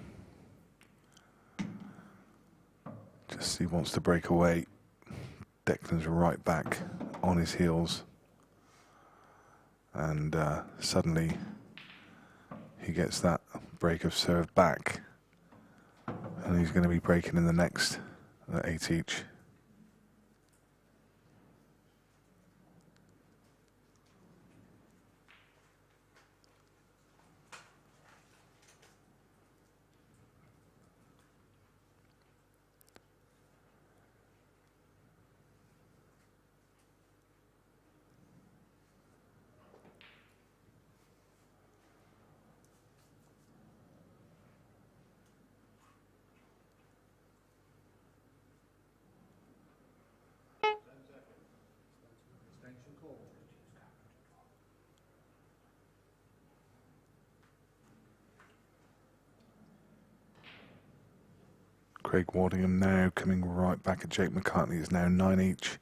Just he wants to break away. Declan's right back on his heels. And suddenly he gets that break of serve back. And he's going to be breaking in the next at 8 each. Extension call. Craig Wardingham now coming right back at Jake McCartney. It's now 9 each.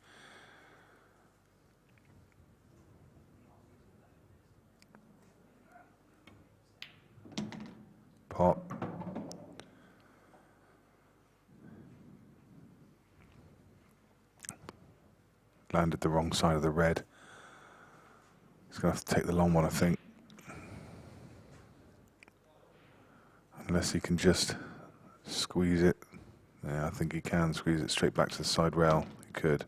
Pot. Landed the wrong side of the red. He's going to have to take the long one, I think. Unless he can just squeeze it. Yeah, I think he can squeeze it straight back to the side rail. He could.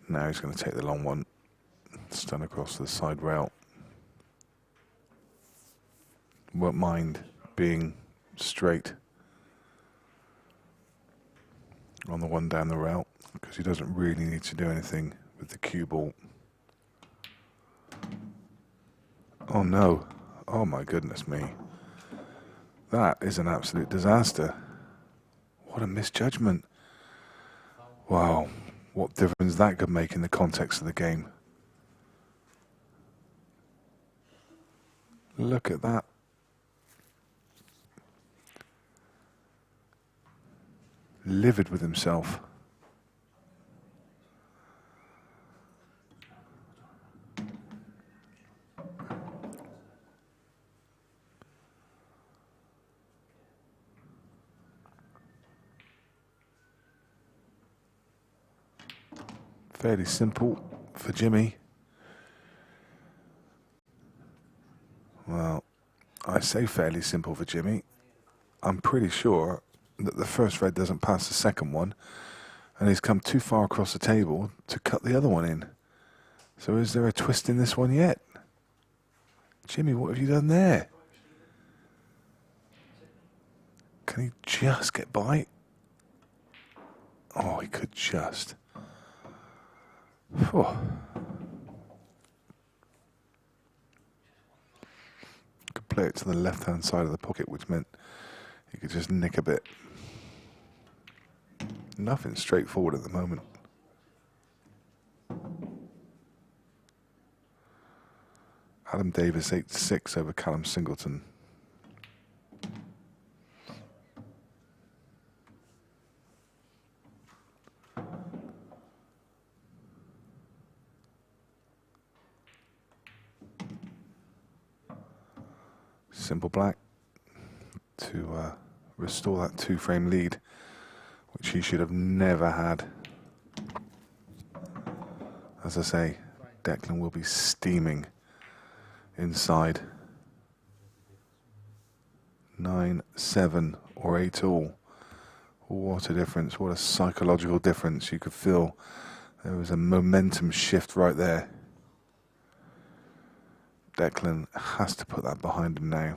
Now he's going to take the long one. Stun across to the side rail. Won't mind being straight on the one down the rail, because he doesn't really need to do anything with the cue ball. Oh no. Oh my goodness me. That is an absolute disaster. What a misjudgment. Wow. What difference that could make in the context of the game. Look at that. Livid with himself. Fairly simple for Jimmy. Well, I say fairly simple for Jimmy. I'm pretty sure that the first red doesn't pass the second one, and he's come too far across the table to cut the other one in. So is there a twist in this one yet? Jimmy, what have you done there? Can he just get by? Oh, he could just. Whew. Could play it to the left-hand side of the pocket, which meant he could just nick a bit. Nothing straightforward at the moment. Adam Davis 8-6 over Callum Singleton. Simple black to restore that 2-frame lead, which he should have never had. As I say, Declan will be steaming inside. 9-7 or 8-all. What a difference, what a psychological difference. You could feel there was a momentum shift right there. Declan has to put that behind him now.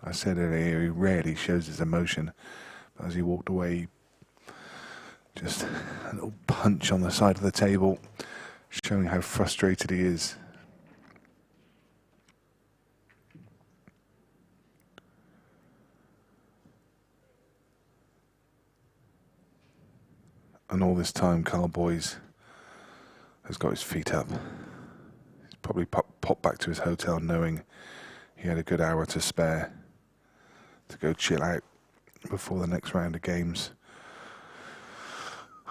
I said earlier, he rarely shows his emotion, but as he walked away, Just a little punch on the side of the table, showing how frustrated he is. And all this time, Carl Boys has got his feet up. He's probably popped back to his hotel knowing he had a good hour to spare to go chill out before the next round of games.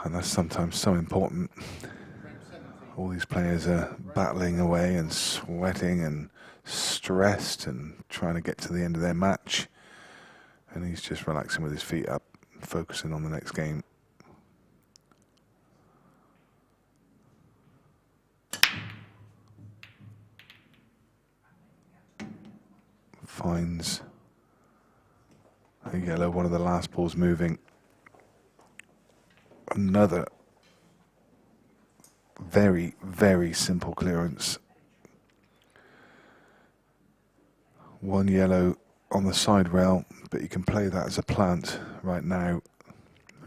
And that's sometimes so important. All these players are battling away and sweating and stressed and trying to get to the end of their match. And he's just relaxing with his feet up, focusing on the next game. Finds a yellow, one of the last balls moving. Another very, very simple clearance. One yellow on the side rail, but you can play that as a plant right now.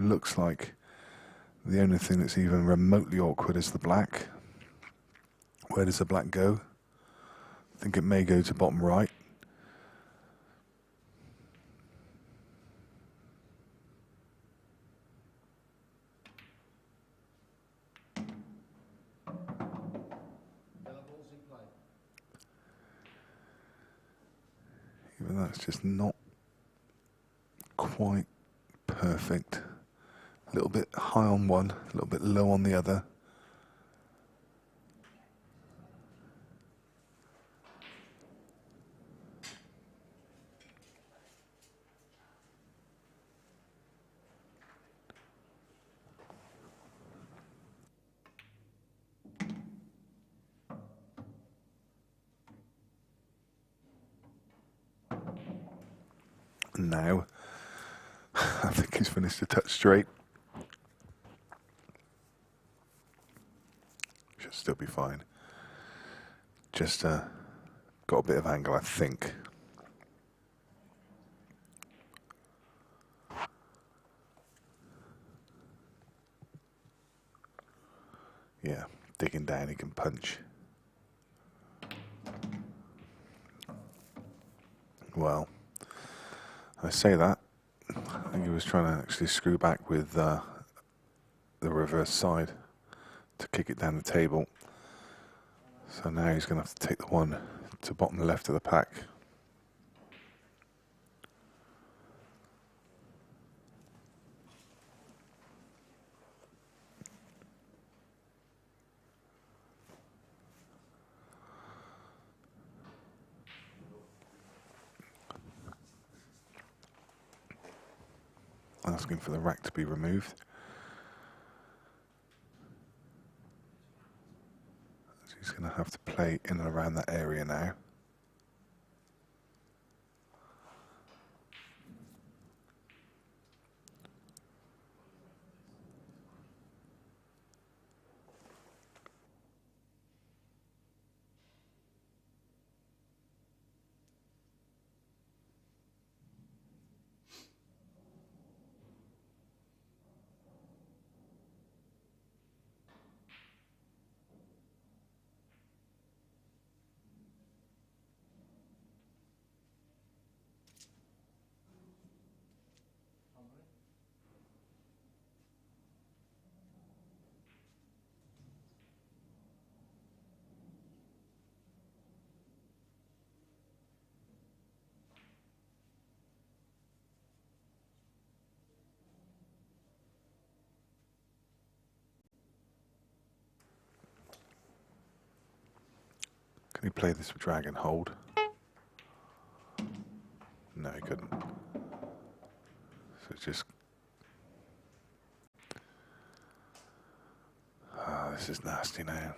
Looks like the only thing that's even remotely awkward is the black. Where does the black go? I think it may go to bottom right. Even that's just not quite perfect. A little bit high on one, a little bit low on the other. Now, I think he's finished a touch straight. Should still be fine. Just got a bit of angle, I think. Yeah, digging down, he can punch. Well, I say that. I think he was trying to actually screw back with the reverse side to kick it down the table. So now he's going to have to take the one to bottom left of the pack. Asking for the rack to be removed. So he's going to have to play in and around that area now. Can he play this with drag and hold? No, he couldn't. So it's just... this is nasty now.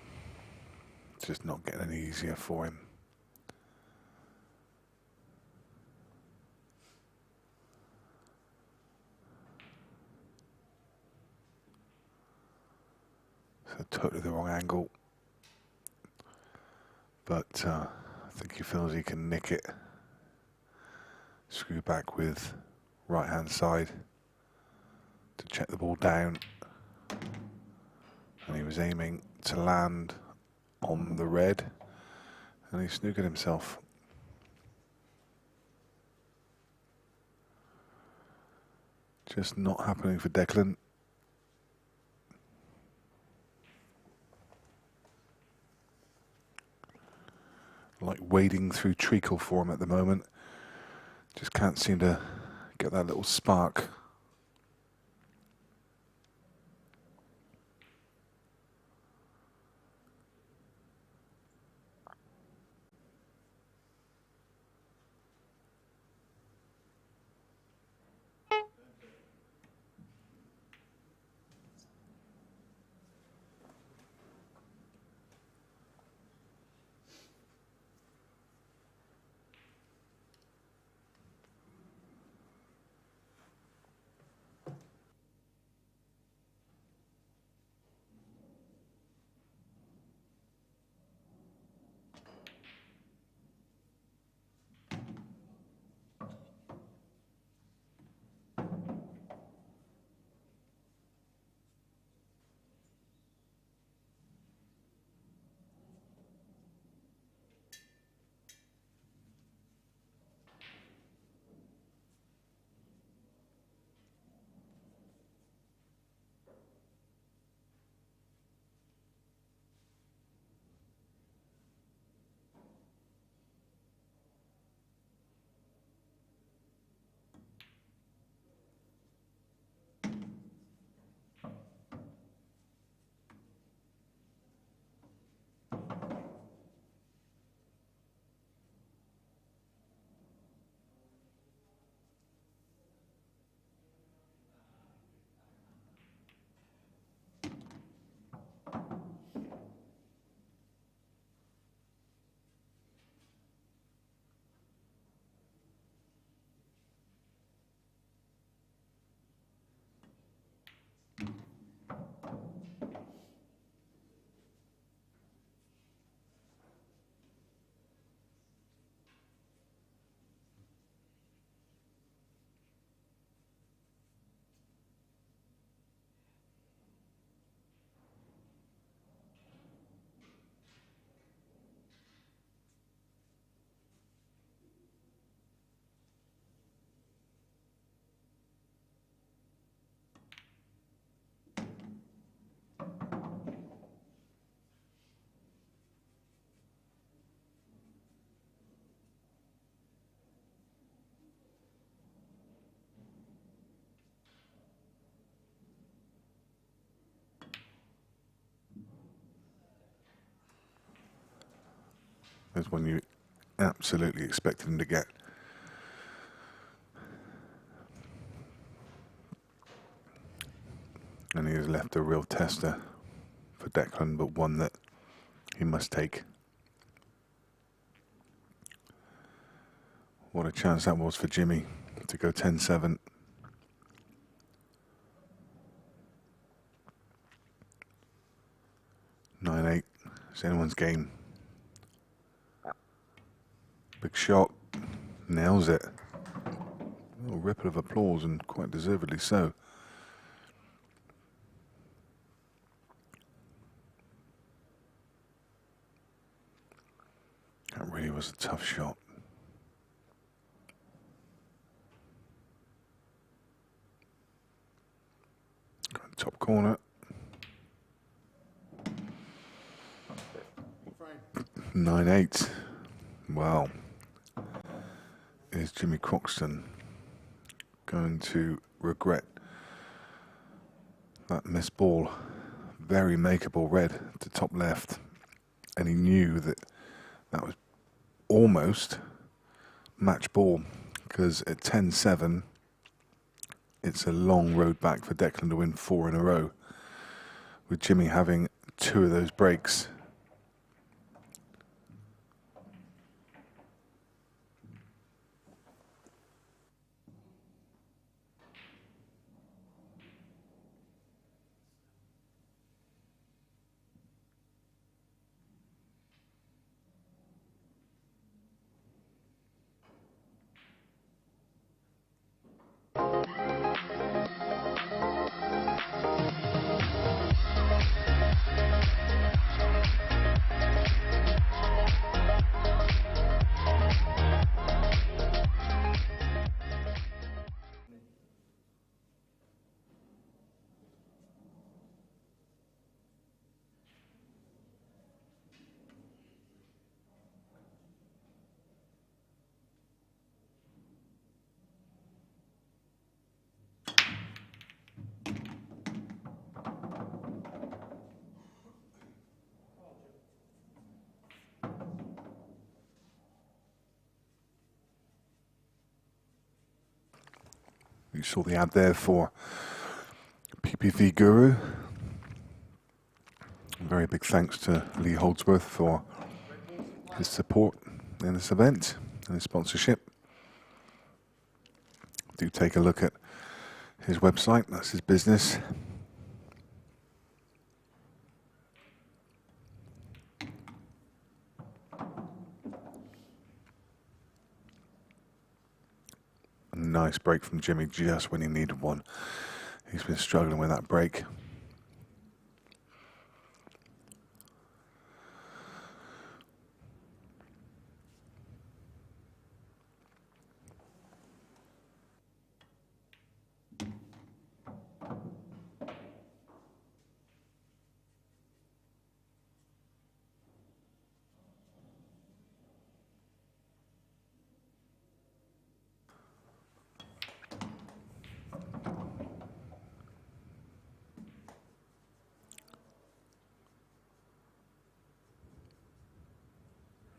It's just not getting any easier for him. So totally the wrong angle. But I think he feels he can nick it. Screw back with right hand side to check the ball down. And he was aiming to land on the red, and he snookered himself. Just not happening for Declan. Like wading through treacle for him at the moment. Just can't seem to get that little spark. There's one you absolutely expected him to get. And he has left a real tester for Declan, but one that he must take. What a chance that was for Jimmy to go 10-7. Nine-8. It's anyone's game. Big shot. Nails it. A little ripple of applause, and quite deservedly so. That really was a tough shot. Top corner. 9-8. Wow. Is Jimmy Croxton going to regret that missed ball? Very makeable red to top left. And he knew that that was almost match ball, because at 10-7, it's a long road back for Declan to win 4 in a row, with Jimmy having 2 of those breaks. You saw the ad there for PPV Guru. Very big thanks to Lee Holdsworth for his support in this event and his sponsorship. Do take a look at his website, that's his business. A nice break from Jimmy just when he needed one. He's been struggling with that break.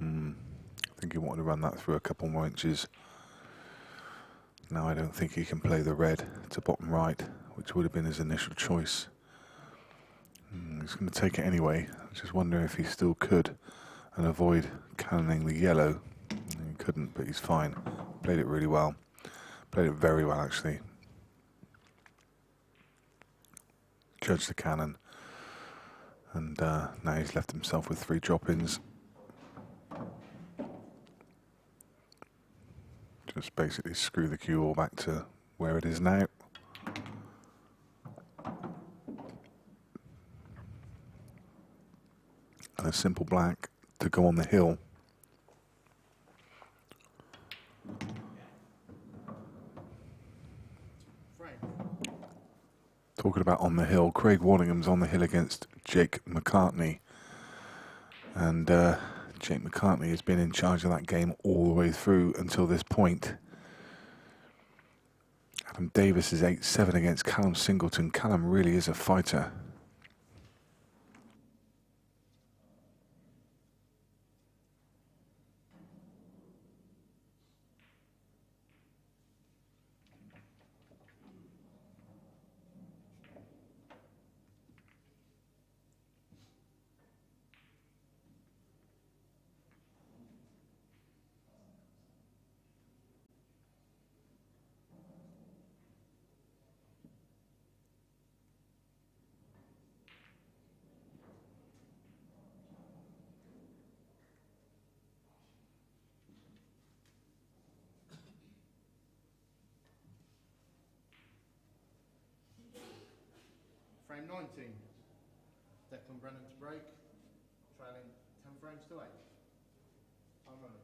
I think he wanted to run that through a couple more inches. Now I don't think he can play the red to bottom right, which would have been his initial choice. He's going to take it anyway. I just wonder if he still could and avoid cannoning the yellow. He couldn't, but he's fine. Played it really well. Played it very well, actually. Judged the cannon. And now he's left himself with 3 drop-ins. Just basically screw the cue all back to where it is now. And a simple black to go on the hill. Talking about on the hill, Craig Waddingham's on the hill against Jake McCartney. And Jake McCartney has been in charge of that game all the way through until this point. Adam Davis is 8-7 against Callum Singleton. Callum really is a fighter. Frame 19, Declan Brennan to break, trailing 10 frames to 8. I'm running.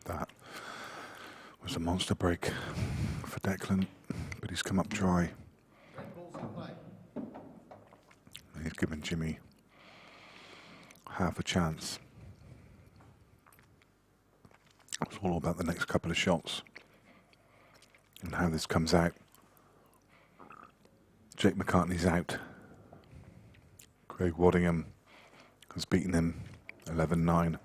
That was a monster break for Declan, but he's come up dry. He's given Jimmy half a chance. It's all about the next couple of shots and how this comes out. Jake McCartney's out. Craig Waddingham has beaten him 11-9.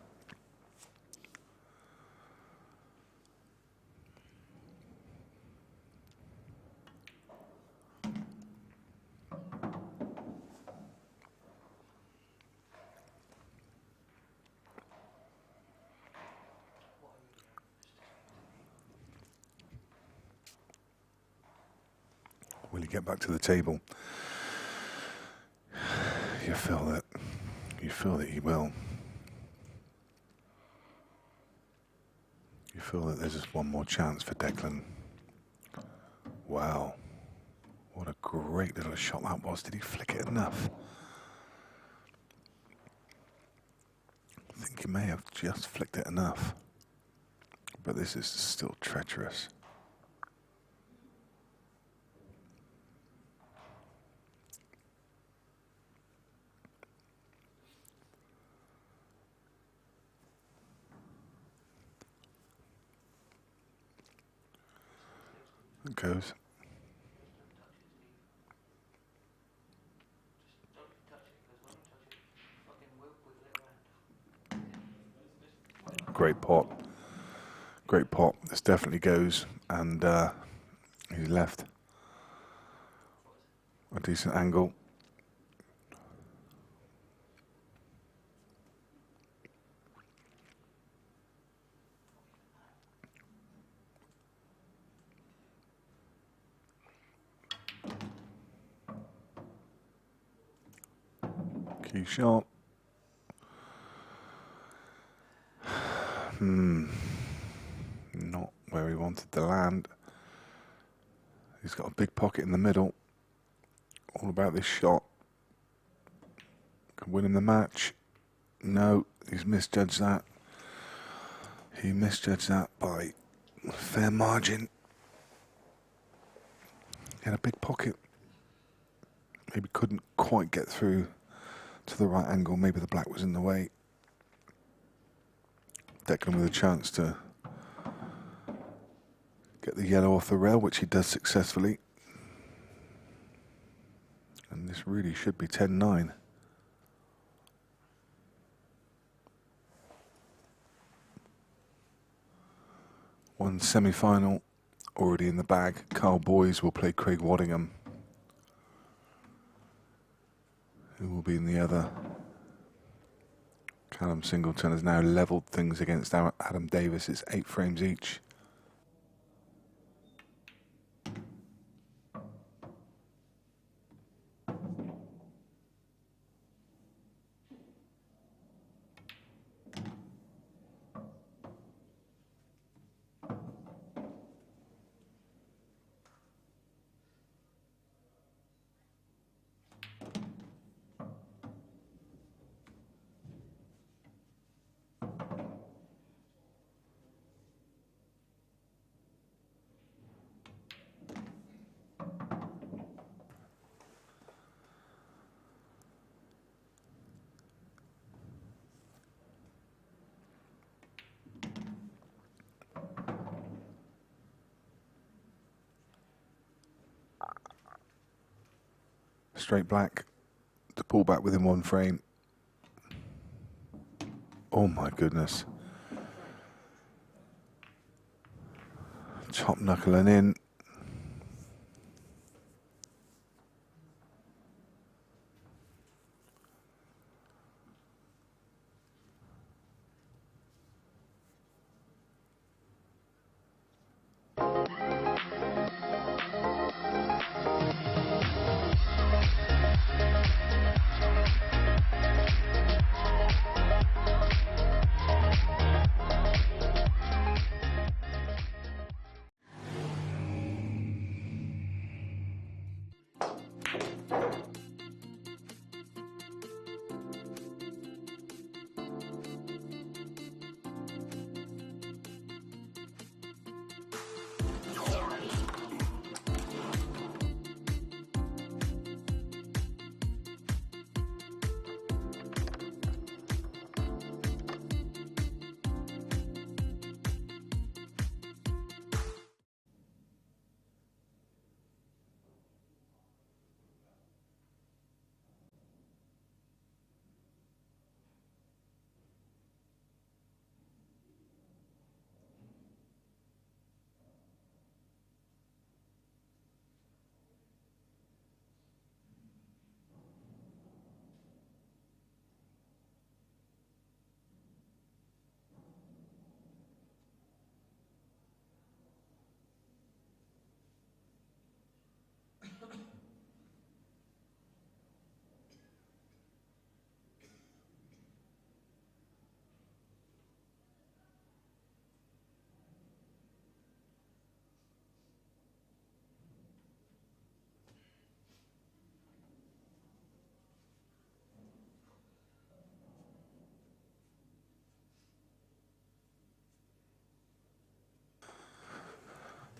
Will he get back to the table? You feel that he will. You feel that there's just one more chance for Declan. Wow. What a great little shot that was. Did he flick it enough? I think he may have just flicked it enough. But this is still treacherous. It goes. Great pot. Great pot. This definitely goes, and he's left a decent angle. Key shot. Not where he wanted to land. He's got a big pocket in the middle. All about this shot. Can win him the match. No, he's misjudged that. He misjudged that by a fair margin. He had a big pocket. Maybe couldn't quite get through to the right angle. Maybe the black was in the way. Declan with a chance to get the yellow off the rail, which he does successfully. And this really should be 10-9. One semi-final already in the bag. Carl Boys will play Craig Waddingham, who will be in the other. Callum Singleton has now levelled things against Adam Davis. It's 8 frames each. Straight black to pull back within 1 frame. Oh my goodness. Top knuckling in.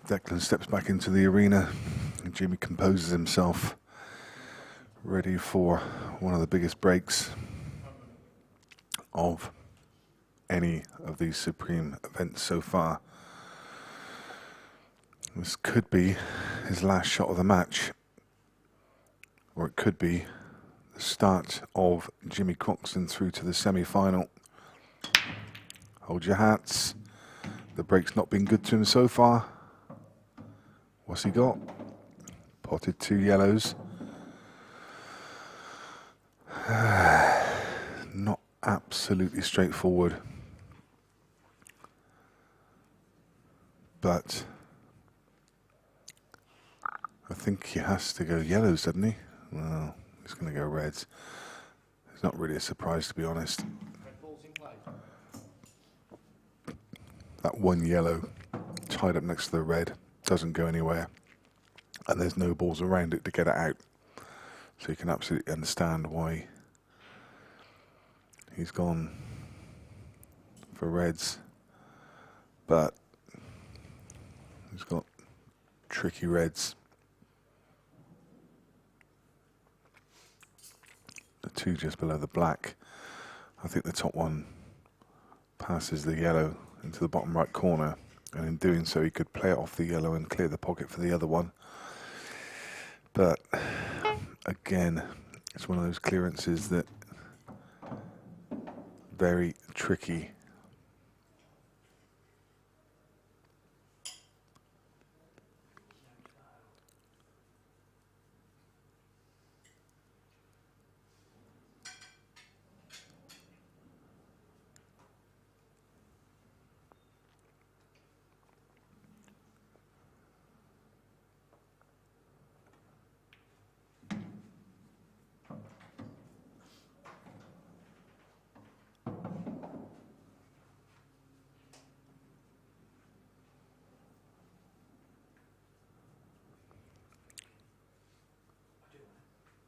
Declan steps back into the arena and Jimmy composes himself, ready for one of the biggest breaks of any of these Supreme events so far. This could be his last shot of the match, or it could be the start of Jimmy Croxton through to the semi-final. Hold your hats. The break's not been good to him so far. What's he got? Potted 2 yellows. Not absolutely straightforward. But I think he has to go yellows, doesn't he? Well, he's going to go reds. It's not really a surprise, to be honest. That 1 yellow tied up next to the red doesn't go anywhere, and there's no balls around it to get it out. So you can absolutely understand why he's gone for reds. But he's got tricky reds. The 2 just below the black. I think the top one passes the yellow into the bottom right corner, and in doing so he could play it off the yellow and clear the pocket for the other one. But again, it's one of those clearances that very tricky.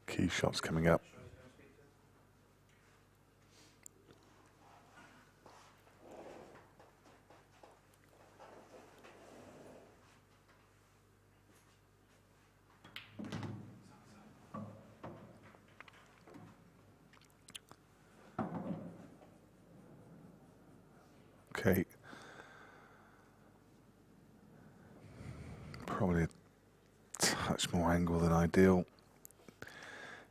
Key shots coming up. Okay. Probably a touch more angle than ideal.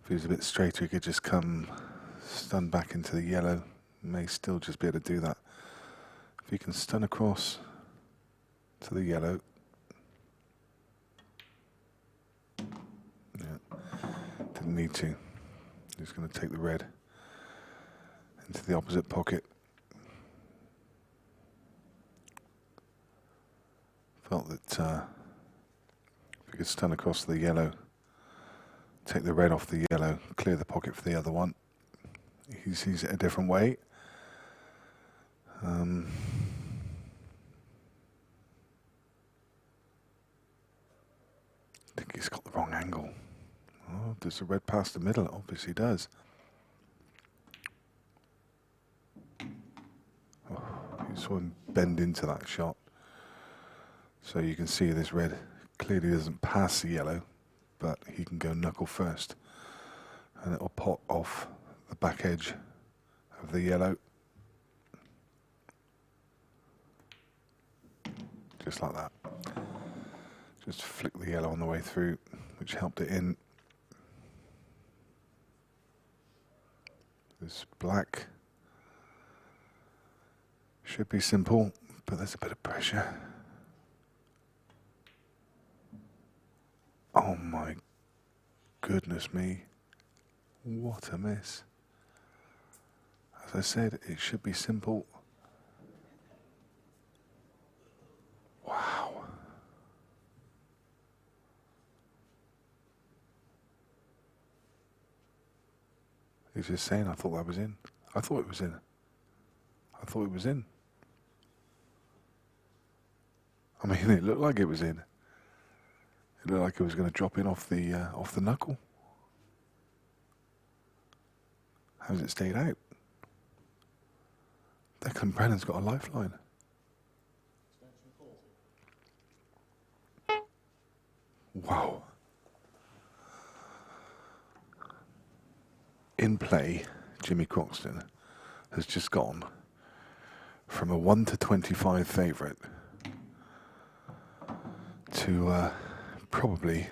If he was a bit straighter, he could just come stun back into the yellow. May still just be able to do that. If he can stun across to the yellow. Yeah, didn't need to. He's going to take the red into the opposite pocket. Felt that if he could stun across to the yellow, take the red off the yellow, clear the pocket for the other one. He sees it a different way. I think he's got the wrong angle. Oh, does the red pass the middle? It obviously does. Oh, you saw him bend into that shot. So you can see this red clearly doesn't pass the yellow, but he can go knuckle first, and it'll pot off the back edge of the yellow, just like that. Just flick the yellow on the way through, which helped it in. This black should be simple, but there's a bit of pressure. Oh my goodness me, what a miss. As I said, it should be simple. Wow. He's just saying, I thought that was in. I thought it was in. I thought it was in. I mean, it looked like it was in. It looked like it was going to drop in off the knuckle. How's it stayed out? Declan Brennan's got a lifeline. Wow. In play, Jimmy Croxton has just gone from a 1 to 25 favourite to probably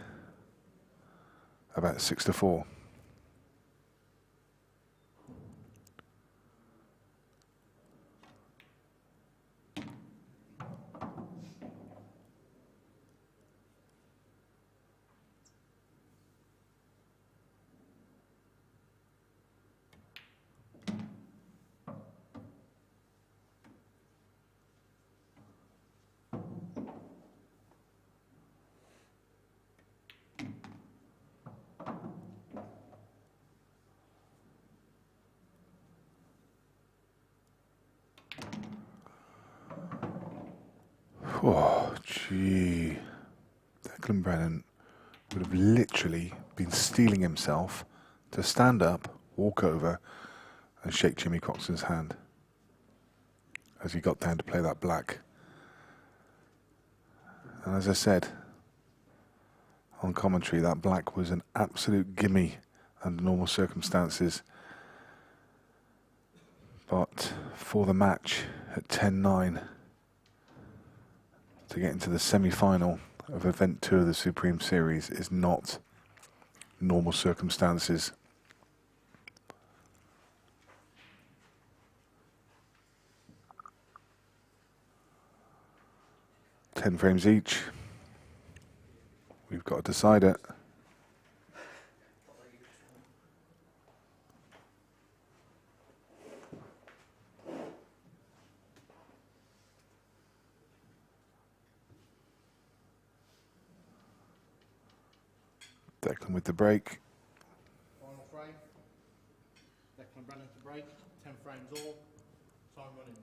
about 6 to 4. Oh, gee. Declan Brennan would have literally been steeling himself to stand up, walk over, and shake Jimmy Croxton's hand as he got down to play that black. And as I said on commentary, that black was an absolute gimme under normal circumstances. But for the match at 10-9, to get into the semi-final of Event 2 of the Supreme Series is not normal circumstances. Ten frames each. We've got to decide it. Declan with the break. Final frame. Declan Brennan to break. 10 frames all. Time running.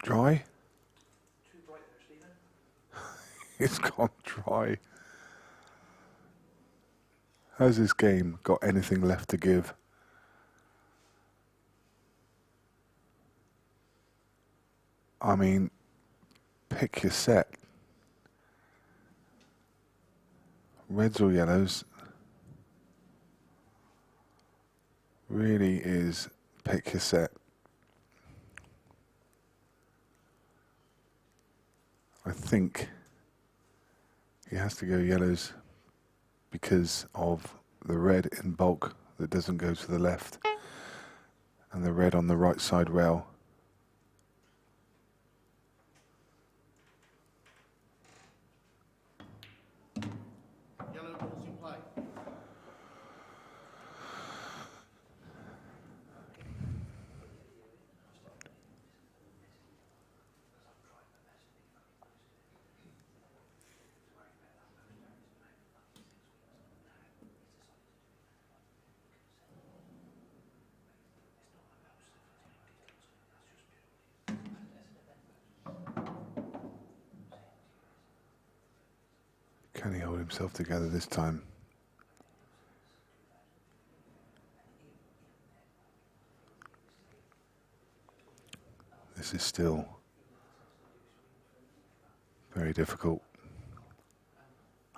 Dry? It's gone dry. Has this game got anything left to give? I mean, pick your set. Reds or yellows? Really is pick your set. I think he has to go yellows because of the red in bulk that doesn't go to the left and the red on the right side rail. Yellow balls in play. Can he hold himself together this time? This is still very difficult.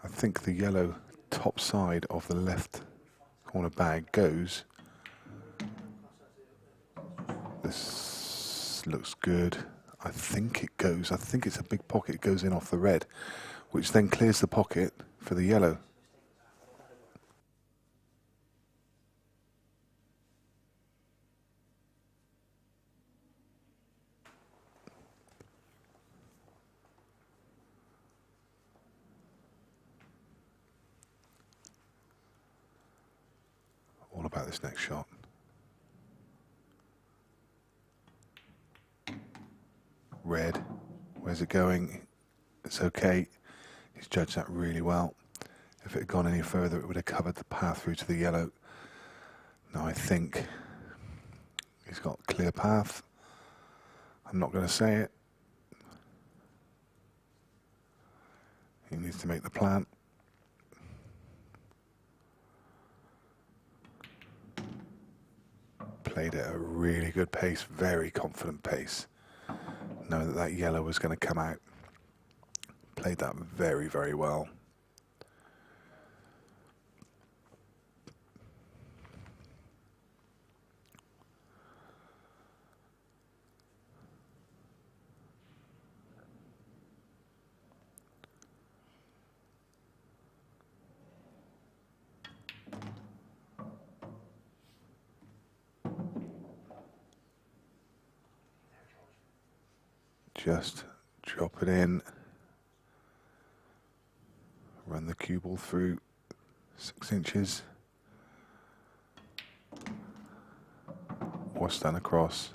I think the yellow top side of the left corner bag goes. This looks good. I think it goes. I think it's a big pocket. It goes in off the red, which then clears the pocket for the yellow. All about this next shot. Red, where's it going? It's okay. He's judged that really well. If it had gone any further, it would have covered the path through to the yellow. Now I think he's got a clear path. I'm not going to say it. He needs to make the plant. Played at a really good pace, very confident pace, knowing that that yellow was going to come out. Played that very, very well. Just drop it in, run the cue ball through 6 inches, wash down across,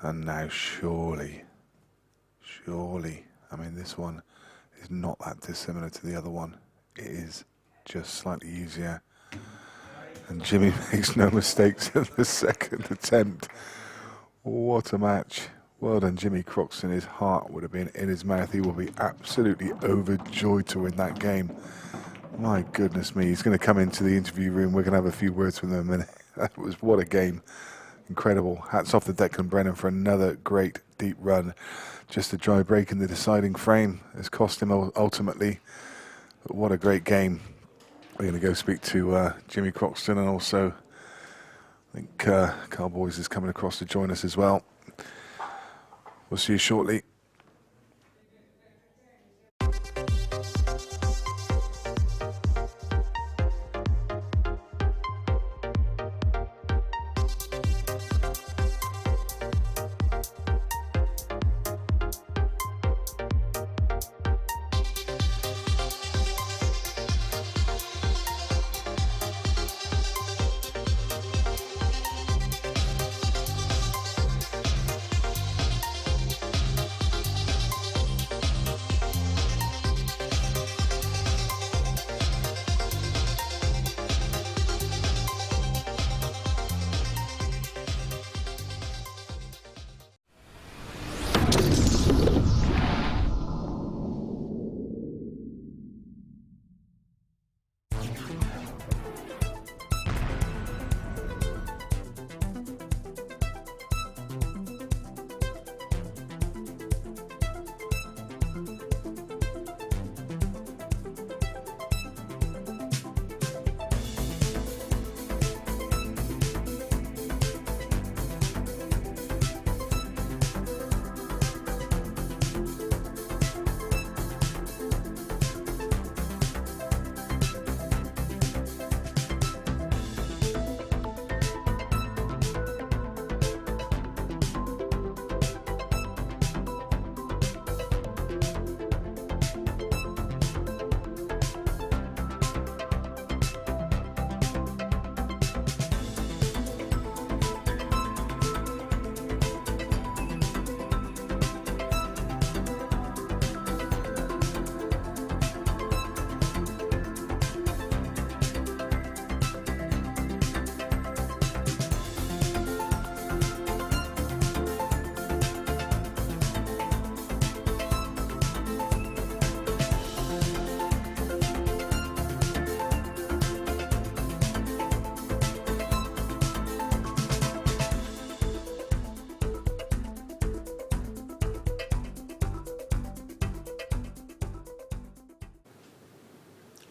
and now surely, I mean this one is not that dissimilar to the other one. It is just slightly easier, and Jimmy makes no mistakes in the second attempt. What a match. Well done, Jimmy Croxton. His heart would have been in his mouth. He will be absolutely overjoyed to win that game. My goodness me. He's going to come into the interview room. We're going to have a few words with him. And that was, what a game. Incredible. Hats off to Declan Brennan for another great deep run. Just a dry break in the deciding frame has cost him ultimately. But what a great game. We're going to go speak to Jimmy Croxton, and also I think Carl Boys is coming across to join us as well. We'll see you shortly.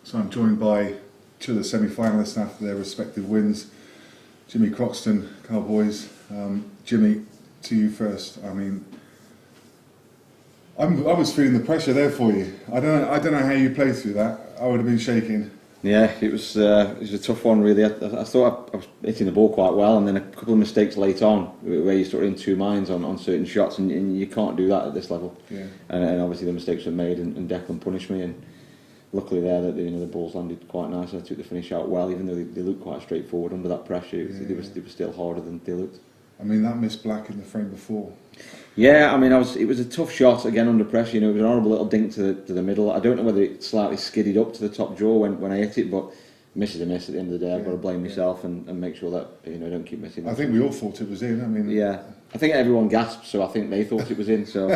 So I'm joined by two of the semi-finalists after their respective wins. Jimmy Croxton, Carl Boys. Jimmy, to you first. I mean, I was feeling the pressure there for you. I don't know how you played through that. I would have been shaking. Yeah, it was a tough one really. I thought I was hitting the ball quite well, and then a couple of mistakes late on where you're sort of in two minds on certain shots, and you can't do that at this level. Yeah. And obviously the mistakes were made, and Declan punished me, and luckily there that the balls landed quite nice. I took the finish out well, even though they looked quite straightforward under that pressure. They were still harder than they looked. I mean, that missed black in the frame before. Yeah, I mean, it was a tough shot again under pressure. You know, it was an horrible little dink to the middle. I don't know whether it slightly skidded up to the top drawer when I hit it, but miss is a miss at the end of the day. I've got to blame myself and make sure that I don't keep missing. I think we all thought it was in. I mean, yeah, I think everyone gasped, so I think they thought it was in. So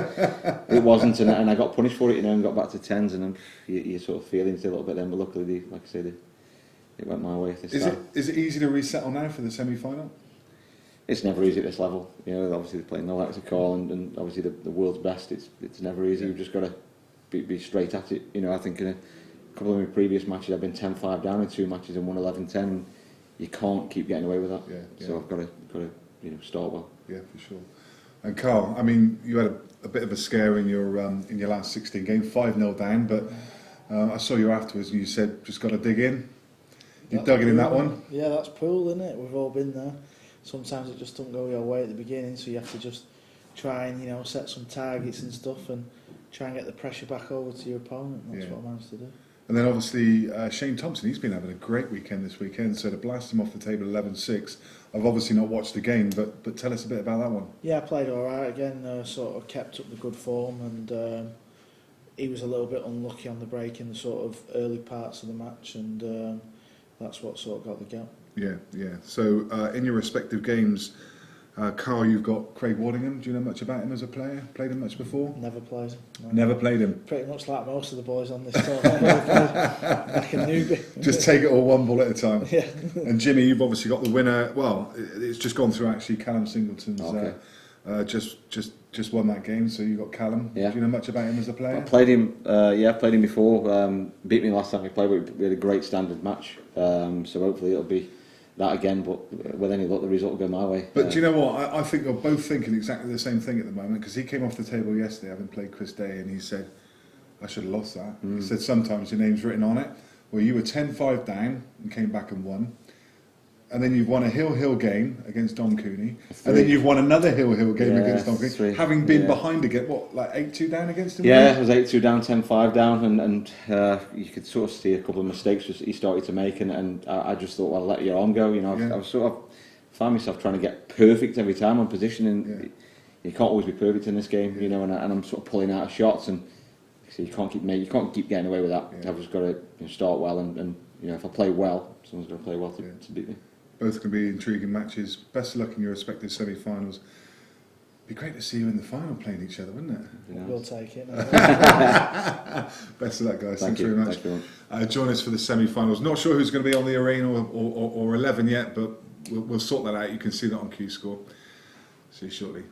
it wasn't, and I got punished for it, and got back to 10s, and then you sort of feel into a little bit then. But luckily, like I said, it went my way this time. Is it easy to resettle now for the semi-final? It's never easy at this level. Obviously they're playing the likes of Call and obviously the world's best. It's never easy. You've just got to be straight at it. I think in a couple of my previous matches I've been 10-5 down in 2 matches and won 11-10. You can't keep getting away with that. So I've got to start well. Yeah, for sure. And Carl, I mean, you had a bit of a scare in your last 16 games, 5-0 down, but I saw you afterwards and you said just got to dig in. You dug in that one? Yeah, that's pool, isn't it? We've all been there. Sometimes it just don't go your way at the beginning, so you have to just try and set some targets and stuff and try and get the pressure back over to your opponent. That's what I managed to do. And then obviously Shane Thompson, he's been having a great weekend this weekend, so to blast him off the table 11-6. I've obviously not watched the game, but tell us a bit about that one. Yeah, I played alright again, sort of kept up the good form, and he was a little bit unlucky on the break in the sort of early parts of the match, and that's what sort of got the gap. Yeah. So in your respective games, Carl, you've got Craig Waddingham. Do you know much about him as a player? Played him much before? Never played him. No. Never played him? Pretty much like most of the boys on this tour. Like a newbie. Just take it all one ball at a time. Yeah. And Jimmy, you've obviously got the winner. Well, it's just gone through actually. Callum Singleton's just won that game, so you got Callum. Yeah. Do you know much about him as a player? I played him. I played him before. Beat me last time we played. We had a great standard match. So hopefully it'll be that again. But with any luck, the result will go my way. But do you know what? I think you're both thinking exactly the same thing at the moment, because he came off the table yesterday having played Chris Day, and he said, "I should have lost that." He said, "Sometimes your name's written on it." Well, you were 10-5 down and came back and won. And then you've won a Hill game against Dom Cooney. And then you've won another Hill game against Dom Cooney. Having been behind again, what, like 8-2 down against him? Yeah, it was 8-2 down, 10-5 down, and you could sort of see a couple of mistakes he started to make, and I just thought, well, let your arm go. I was sort of found myself trying to get perfect every time on position, and you can't always be perfect in this game, and I'm sort of pulling out of shots, and so you can't keep getting away with that. I've just got to start well, and if I play well, someone's got to play well to beat me. Both can be intriguing matches. Best of luck in your respective semi-finals. Be great to see you in the final playing each other, wouldn't it? We'll take it. Best of luck, guys. Thanks very much. Thanks very much. Join us for the semi-finals. Not sure who's going to be on the arena or 11 yet, but we'll sort that out. You can see that on Q Score. See you shortly.